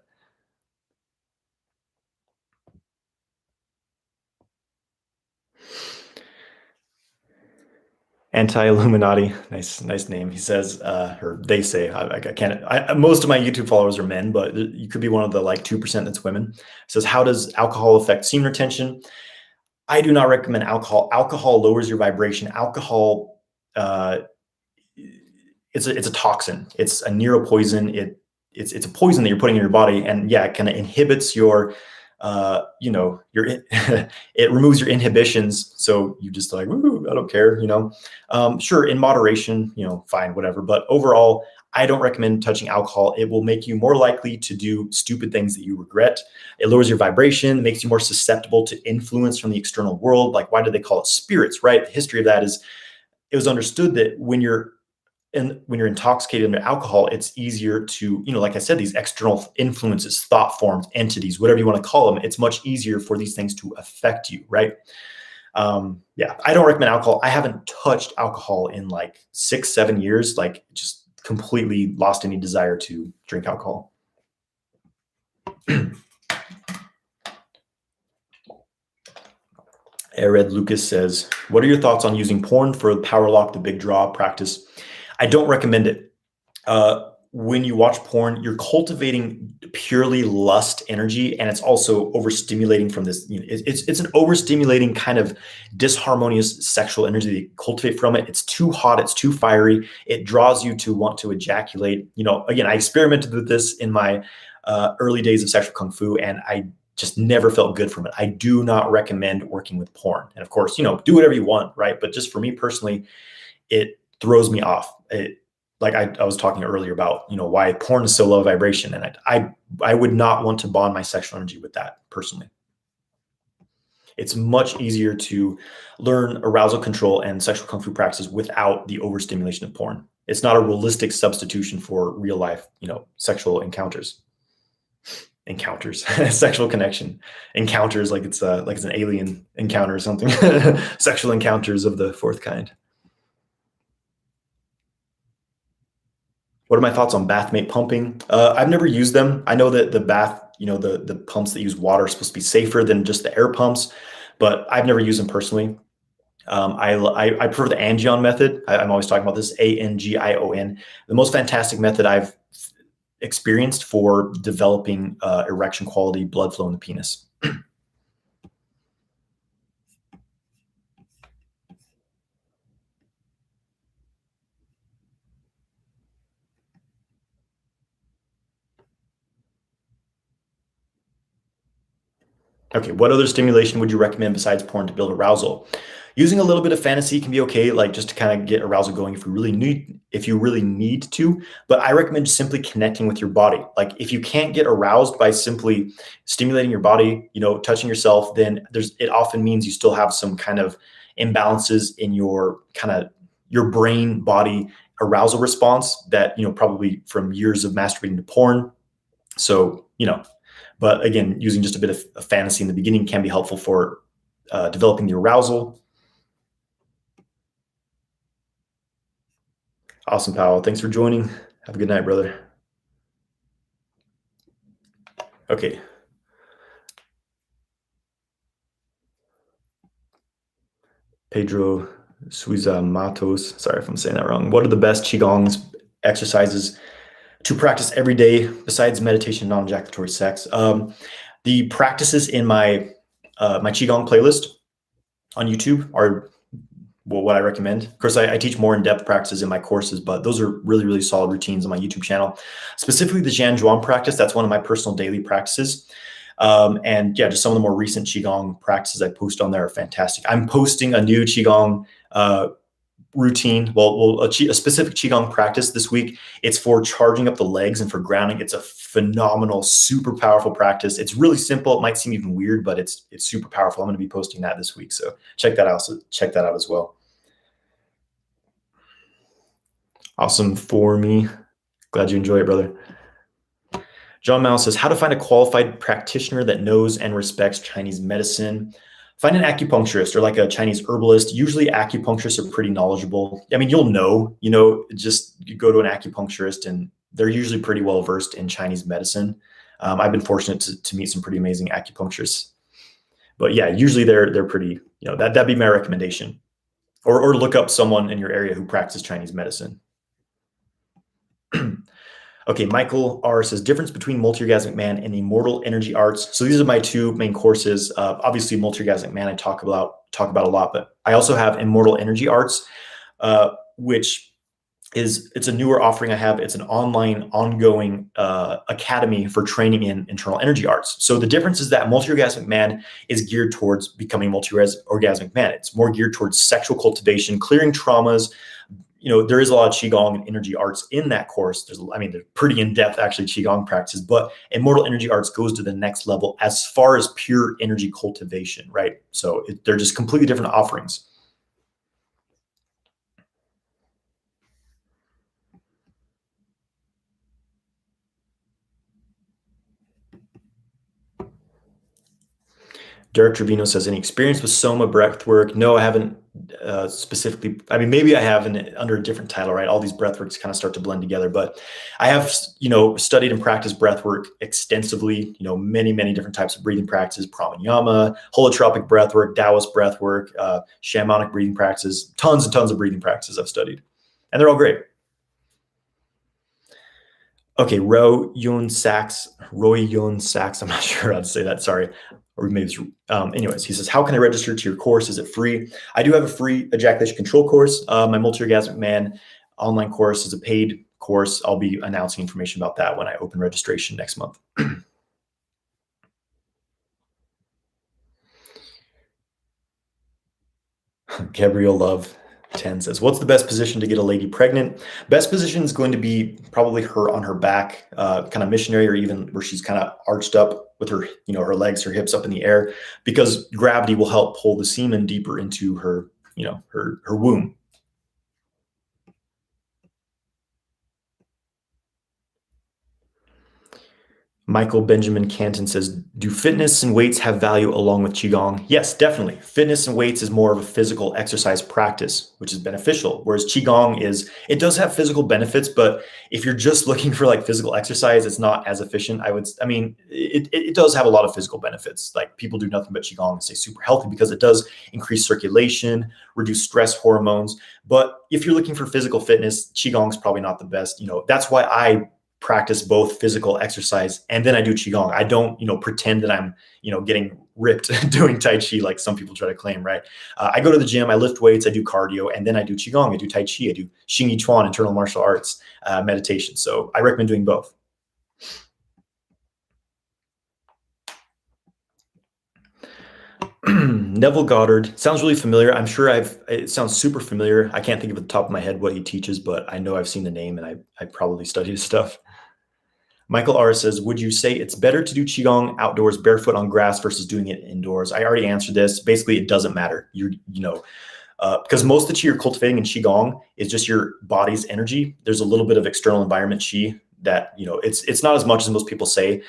Anti-Illuminati, nice name. He says, or they say, I can't. Most of my YouTube followers are men, but you could be one of the like 2% that's women. He says, how does alcohol affect semen retention? I do not recommend alcohol. Alcohol lowers your vibration. Alcohol, it's a toxin. It's a neuropoison. It's a poison that you're putting in your body, and yeah, it kind of inhibits your it removes your inhibitions. So you just like, I don't care, sure, in moderation, fine, whatever. But overall, I don't recommend touching alcohol. It will make you more likely to do stupid things that you regret. It lowers your vibration, makes you more susceptible to influence from the external world. Like, why do they call it spirits, right? The history of that is it was understood that when you're intoxicated under alcohol, it's easier to, like I said, these external influences, thought forms, entities, whatever you want to call them, it's much easier for these things to affect you, right? Yeah, I don't recommend alcohol. I haven't touched alcohol in like 6-7 years, like just completely lost any desire to drink alcohol. Red Lucas says, what are your thoughts on using porn for the power lock, the big draw practice? I don't recommend it. When you watch porn, you're cultivating purely lust energy, and it's also overstimulating from this. It's an overstimulating kind of disharmonious sexual energy that you cultivate from it. It's too hot. It's too fiery. It draws you to want to ejaculate. Again, I experimented with this in my early days of sexual kung fu, and just never felt good from it. I do not recommend working with porn. And of course, do whatever you want, right? But just for me personally, it throws me off. Like I was talking earlier about, why porn is so low vibration. And I would not want to bond my sexual energy with that personally. It's much easier to learn arousal control and sexual kung fu practices without the overstimulation of porn. It's not a realistic substitution for real life, sexual encounters, sexual connection, encounters, like it's an alien encounter or something. Sexual encounters of the fourth kind. What are my thoughts on bathmate pumping? I've never used them. I know that the bath, the pumps that use water are supposed to be safer than just the air pumps, but I've never used them personally. I prefer the Angion method. I'm always talking about this, Angion. The most fantastic method I've experienced for developing erection quality blood flow in the penis. Okay, what other stimulation would you recommend besides porn to build arousal? Using a little bit of fantasy can be okay, like just to kind of get arousal going if you really need to. But I recommend simply connecting with your body. Like if you can't get aroused by simply stimulating your body, touching yourself, then it often means you still have some kind of imbalances in your brain body arousal response that probably from years of masturbating to porn. So but again, using just a bit of fantasy in the beginning can be helpful for developing the arousal. Awesome, Powell. Thanks for joining. Have a good night, brother. Okay. Pedro Suiza Matos. Sorry if I'm saying that wrong. What are the best Qigong exercises to practice every day besides meditation, non-ejaculatory sex? The practices in my my Qigong playlist on YouTube are what I recommend. Of course, I teach more in-depth practices in my courses, but those are really, really solid routines on my YouTube channel. Specifically the Jian Zhuang practice, that's one of my personal daily practices. And yeah, just some of the more recent Qigong practices I post on there are fantastic. I'm posting a new Qigong routine, a specific Qigong practice this week. It's for charging up the legs and for grounding. It's a phenomenal, super powerful practice. It's really simple. It might seem even weird, but it's super powerful. I'm going to be posting that this week. So check that out. Check that out as well. Awesome for me. Glad you enjoy it, brother. John Mouse says, how to find a qualified practitioner that knows and respects Chinese medicine. Find an acupuncturist or like a Chinese herbalist. Usually acupuncturists are pretty knowledgeable. I mean, just you go to an acupuncturist and they're usually pretty well versed in Chinese medicine. I've been fortunate to meet some pretty amazing acupuncturists. But yeah, usually they're pretty, that'd be my recommendation. Or look up someone in your area who practices Chinese medicine. Okay, Michael R says, difference between Multi-Orgasmic Man and Immortal Energy Arts. So these are my two main courses. Obviously, Multi-Orgasmic Man I talk about a lot, but I also have Immortal Energy Arts, which it's a newer offering I have. It's an online, ongoing academy for training in internal energy arts. So the difference is that Multi-Orgasmic Man is geared towards becoming multi-orgasmic man. It's more geared towards sexual cultivation, clearing traumas. There is a lot of Qigong and energy arts in that course. They're pretty in-depth actually Qigong practices, but Immortal Energy Arts goes to the next level as far as pure energy cultivation, right? So they're just completely different offerings. Derek Trevino says, any experience with Soma breathwork? No, I haven't specifically. I mean, maybe I have under a different title, right? All these breathworks kind of start to blend together, but I have, studied and practiced breathwork extensively, many, many different types of breathing practices, pranayama, holotropic breathwork, Taoist breathwork, shamanic breathing practices, tons and tons of breathing practices I've studied, and they're all great. Okay, Roy Yun Sachs, I'm not sure how to say that, sorry. Or maybe it's, anyways, he says, how can I register to your course? Is it free? I do have a free ejaculation control course. My Multi-Orgasmic Man online course is a paid course. I'll be announcing information about that when I open registration next month. Gabriel Love 10 says, what's the best position to get a lady pregnant? Best position is going to be probably her on her back, kind of missionary, or even where she's kind of arched up with her, her legs, her hips up in the air, because gravity will help pull the semen deeper into her, her womb. Michael Benjamin Canton says, do fitness and weights have value along with Qigong? Yes, definitely. Fitness and weights is more of a physical exercise practice, which is beneficial. Whereas Qigong it does have physical benefits, but if you're just looking for like physical exercise, it's not as efficient. It does have a lot of physical benefits. Like people do nothing but Qigong and stay super healthy because it does increase circulation, reduce stress hormones. But if you're looking for physical fitness, Qigong is probably not the best. That's why I practice both physical exercise and then I do Qigong. I don't, pretend that I'm, getting ripped doing Tai Chi like some people try to claim, right? I go to the gym, I lift weights, I do cardio, and then I do Qigong, I do Tai Chi, I do Xing Yi Chuan, internal martial arts, meditation. So I recommend doing both. Neville Goddard sounds really familiar. I'm sure it sounds super familiar. I can't think of at the top of my head what he teaches, but I know I've seen the name and I probably studied his stuff. Michael R says, would you say it's better to do Qigong outdoors barefoot on grass versus doing it indoors? I already answered this. Basically, it doesn't matter. Because most of the Qi you're cultivating in Qigong is just your body's energy. There's a little bit of external environment Qi that, it's not as much as most people say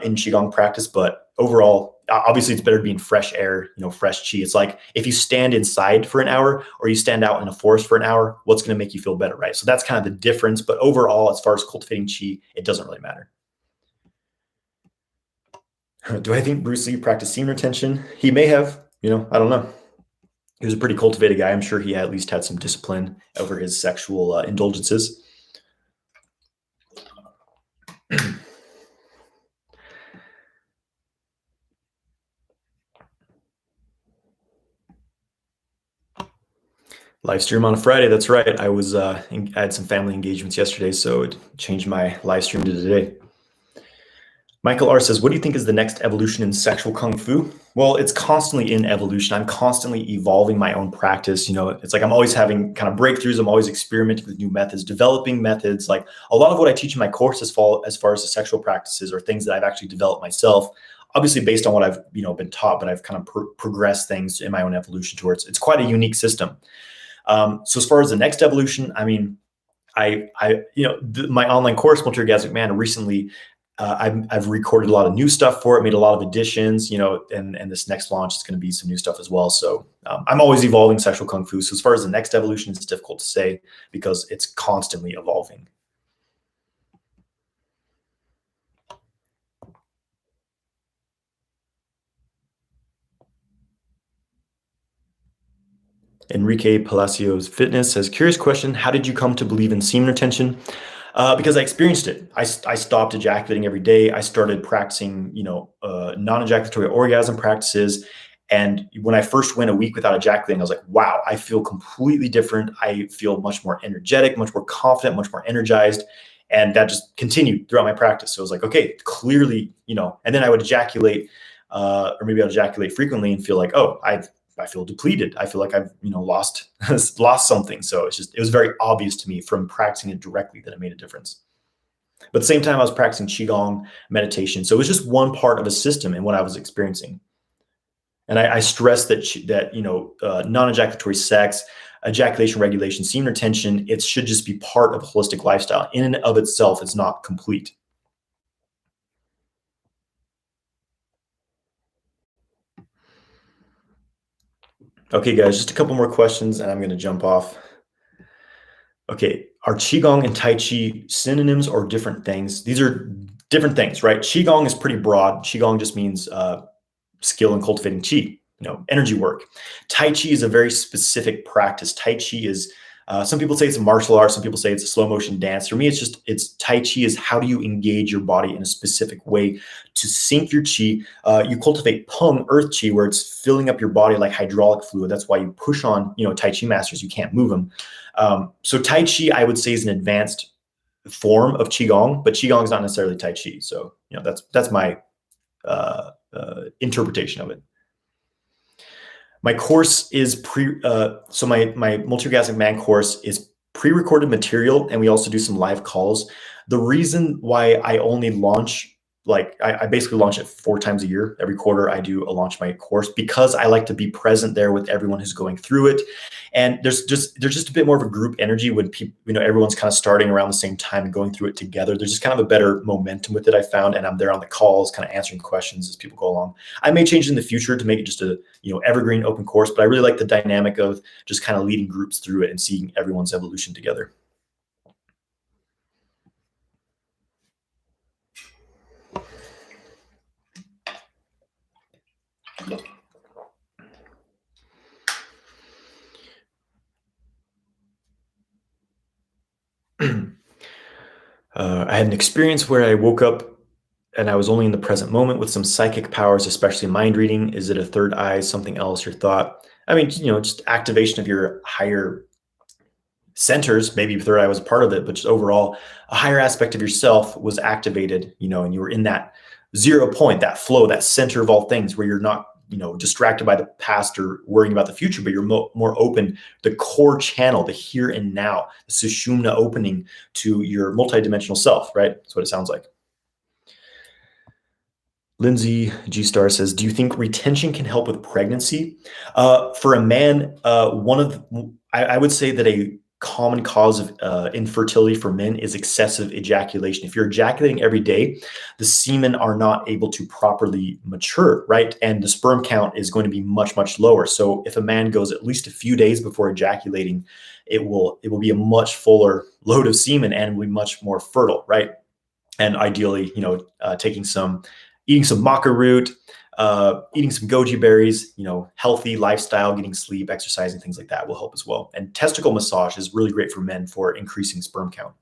in Qigong practice, but overall, obviously it's better to be in fresh air, fresh Qi. It's like if you stand inside for an hour or you stand out in a forest for an hour, what's going to make you feel better, right? So that's kind of the difference. But overall, as far as cultivating Qi, it doesn't really matter. Do I think Bruce Lee practiced semen retention? He may have, I don't know. He was a pretty cultivated guy. I'm sure he at least had some discipline over his sexual indulgences. Live stream on a Friday. That's right. I had some family engagements yesterday, so it changed my live stream to today. Michael R says, what do you think is the next evolution in sexual Kung Fu? Well, it's constantly in evolution. I'm constantly evolving my own practice. It's like I'm always having kind of breakthroughs. I'm always experimenting with new methods, developing methods. Like a lot of what I teach in my course as far as the sexual practices are things that I've actually developed myself, obviously based on what I've been taught, but I've kind of progressed things in my own evolution towards. It's quite a unique system. So as far as the next evolution, my online course, Multi-Orgasmic Man, recently, I've recorded a lot of new stuff for it, made a lot of additions, and this next launch is going to be some new stuff as well. So I'm always evolving sexual Kung Fu. So as far as the next evolution, it's difficult to say because it's constantly evolving. Enrique Palacios Fitness says, curious question, how did you come to believe in semen retention? Because I experienced it. I stopped ejaculating every day. I started practicing, non-ejaculatory orgasm practices. And when I first went a week without ejaculating, I was like, wow, I feel completely different. I feel much more energetic, much more confident, much more energized. And that just continued throughout my practice. So I was like, okay, clearly, and then I would ejaculate, or maybe I'd ejaculate frequently and feel like, oh, I feel depleted. I feel like I've, lost something. So it was very obvious to me from practicing it directly that it made a difference. But at the same time, I was practicing Qigong meditation. So it was just one part of a system in what I was experiencing. And I stress that non-ejaculatory sex, ejaculation regulation, semen retention, it should just be part of a holistic lifestyle. In and of itself, it's not complete. Okay, guys, just a couple more questions and I'm going to jump off. Okay, are Qigong and Tai Chi synonyms or different things? These are different things, right? Qigong is pretty broad. Qigong just means skill in cultivating Qi, energy work. Tai Chi is a very specific practice. Tai Chi is, some people say it's a martial art. Some people say it's a slow motion dance. For me, it's Tai Chi is how do you engage your body in a specific way to sync your Qi. You cultivate Peng, earth Qi, where it's filling up your body like hydraulic fluid. That's why you push on, Tai Chi masters. You can't move them. So Tai Chi, I would say, is an advanced form of Qigong, but Qigong is not necessarily Tai Chi. So, that's my interpretation of it. My course is so my multi-orgasmic man course is pre-recorded material, and we also do some live calls. The reason why I only launch, like I basically launch it 4 times a year. Every quarter I do a launch my course, because I like to be present there with everyone who's going through it. And there's just a bit more of a group energy when people, everyone's kind of starting around the same time and going through it together. There's just kind of a better momentum with it, I found, and I'm there on the calls, kind of answering questions as people go along. I may change in the future to make it just a evergreen open course, but I really like the dynamic of just kind of leading groups through it and seeing everyone's evolution together. I had an experience where I woke up and I was only in the present moment with some psychic powers, especially mind reading. Is it a third eye, something else, your thought? I mean, just activation of your higher centers. Maybe third eye was a part of it, but just overall, a higher aspect of yourself was activated, and you were in that 0 point, that flow, that center of all things, where you're not distracted by the past or worrying about the future, but you're more open, the core channel, the here and now, the sushumna opening to your multidimensional self, right? That's what it sounds like. Lindsay G Star says, do you think retention can help with pregnancy? For a man, I would say that a common cause of infertility for men is excessive ejaculation. If you're ejaculating every day, the semen are not able to properly mature, right? And the sperm count is going to be much, much lower. So if a man goes at least a few days before ejaculating, it will be a much fuller load of semen and will be much more fertile, right? And ideally, eating some maca root, eating some goji berries, healthy lifestyle, getting sleep, exercising, things like that will help as well. And testicle massage is really great for men for increasing sperm count.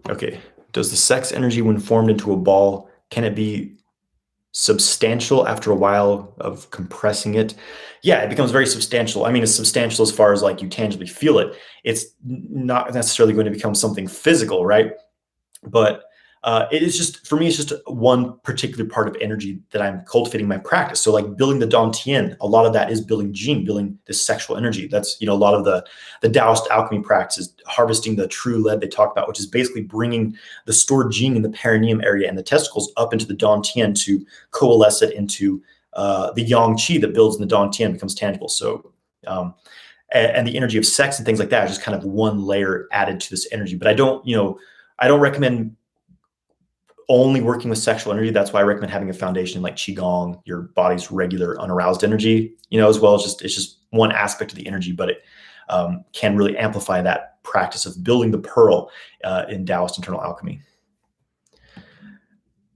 Okay. Does the sex energy, when formed into a ball, can it be substantial after a while of compressing it? Yeah, it becomes very substantial. I mean, it's substantial as far as like you tangibly feel it. It's not necessarily going to become something physical, right? But it is just, for me, it's just one particular part of energy that I'm cultivating my practice. So like building the Dantian, a lot of that is building building this sexual energy. That's, a lot of the Taoist alchemy practices, harvesting the true lead they talk about, which is basically bringing the stored gene in the perineum area and the testicles up into the Dantian to coalesce it into the yang qi that builds in the Dantian, becomes tangible. So, and the energy of sex and things like that is just kind of one layer added to this energy. But I don't recommend only working with sexual energy. That's why I recommend having a foundation like Qigong, your body's regular unaroused energy, as well. It's just one aspect of the energy, but it can really amplify that practice of building the pearl in Taoist internal alchemy.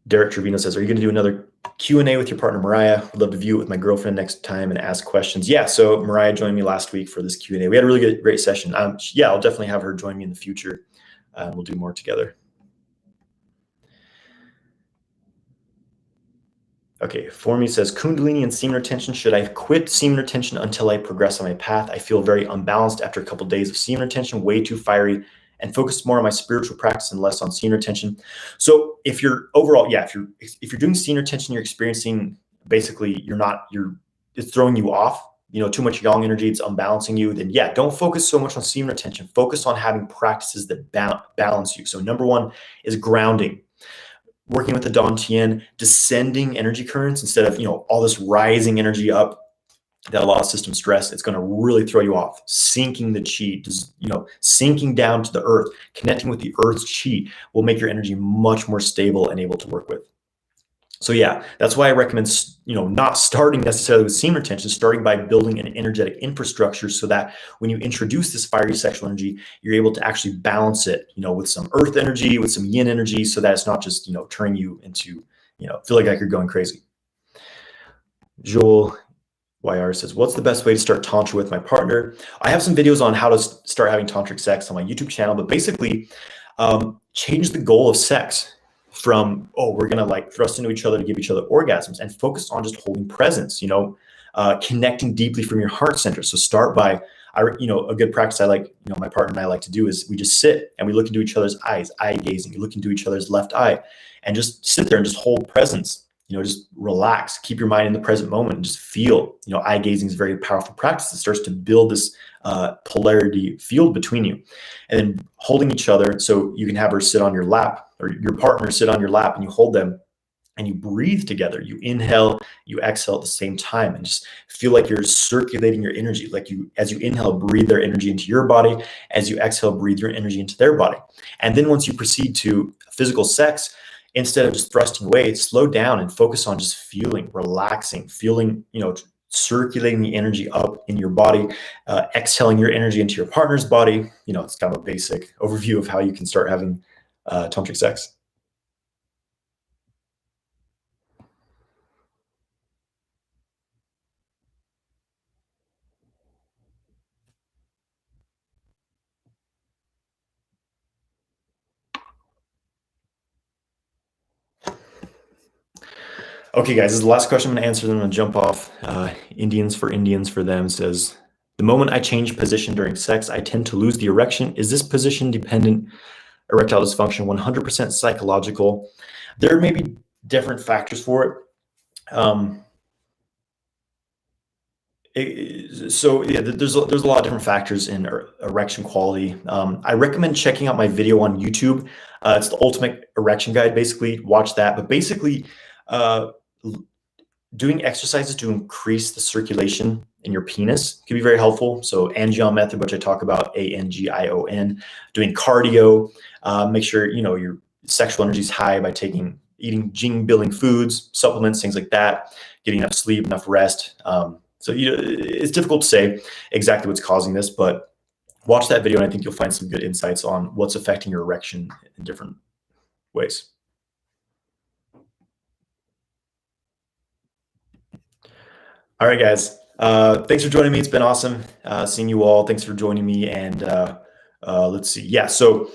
Derek Trevino says, are you going to do another Q&A with your partner, Mariah? I'd love to view it with my girlfriend next time and ask questions. Yeah, so Mariah joined me last week for this Q&A. We had a really great session. Yeah, I'll definitely have her join me in the future. We'll do more together. Okay, Formy says, Kundalini and semen retention. Should I quit semen retention until I progress on my path? I feel very unbalanced after a couple of days of semen retention, way too fiery, and focused more on my spiritual practice and less on semen retention. So if you're overall, if you're doing semen retention, you're experiencing, basically, it's throwing you off, too much yang energy, it's unbalancing you, then don't focus so much on semen retention. Focus on having practices that balance you. So number one is grounding. Working with the Dantian, descending energy currents instead of, all this rising energy up that a lot of system stress, it's going to really throw you off. Sinking the chi, sinking down to the earth, connecting with the earth's chi will make your energy much more stable and able to work with. So that's why I recommend, not starting necessarily with semen retention, starting by building an energetic infrastructure so that when you introduce this fiery sexual energy, you're able to actually balance it, with some earth energy, with some yin energy, so that it's not just, turning you into, feeling like you're going crazy. Joel YR says, what's the best way to start Tantra with my partner? I have some videos on how to start having tantric sex on my YouTube channel, but basically change the goal of sex. from, oh, we're going to like thrust into each other to give each other orgasms, and focus on just holding presence, connecting deeply from your heart center. So start by, a good practice I like, my partner and I like to do is we just sit and we look into each other's eyes, eye gazing. You look into each other's left eye and just sit there and just hold presence. Just relax, keep your mind in the present moment and just feel. Eye gazing is a very powerful practice. It starts to build this polarity field between you. And then holding each other, so you can have her sit on your lap or your partner sit on your lap, and you hold them and you breathe together. You inhale, you exhale at the same time, and just feel like you're circulating your energy. Like as you inhale, breathe their energy into your body. As you exhale, breathe your energy into their body. And then once you proceed to physical sex, instead of just thrusting away, slow down and focus on just feeling, relaxing, feeling, circulating the energy up in your body, exhaling your energy into your partner's body. It's kind of a basic overview of how you can start having tantric sex. Okay, guys, this is the last question I'm going to answer. Then I'm going to jump off. Indians for them says, the moment I change position during sex, I tend to lose the erection. Is this position dependent erectile dysfunction 100% psychological? There may be different factors for it. There's a lot of different factors in erection quality. I recommend checking out my video on YouTube. It's the ultimate erection guide. Basically, watch that. But basically, doing exercises to increase the circulation in your penis can be very helpful. So Angion method, which I talk about, Angion, doing cardio, make sure, your sexual energy is high by eating gene-building foods, supplements, things like that, getting enough sleep, enough rest. So it's difficult to say exactly what's causing this, but watch that video and I think you'll find some good insights on what's affecting your erection in different ways. All right, guys. Thanks for joining me. It's been awesome seeing you all. Thanks for joining me. And let's see. Yeah, so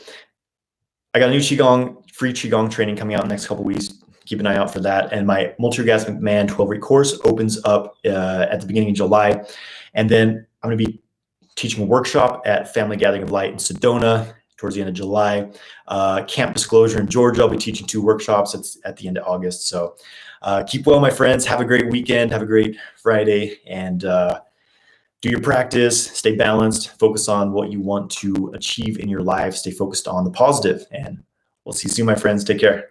I got a new free Qigong training coming out in the next couple of weeks. Keep an eye out for that. And my Multi-Orgasmic Man 12-week course opens up at the beginning of July. And then I'm going to be teaching a workshop at Family Gathering of Light in Sedona towards the end of July. Camp Disclosure in Georgia, I'll be teaching 2 workshops at the end of August. So keep well, my friends. Have a great weekend. Have a great Friday. And do your practice. Stay balanced. Focus on what you want to achieve in your life. Stay focused on the positive. And we'll see you soon, my friends. Take care.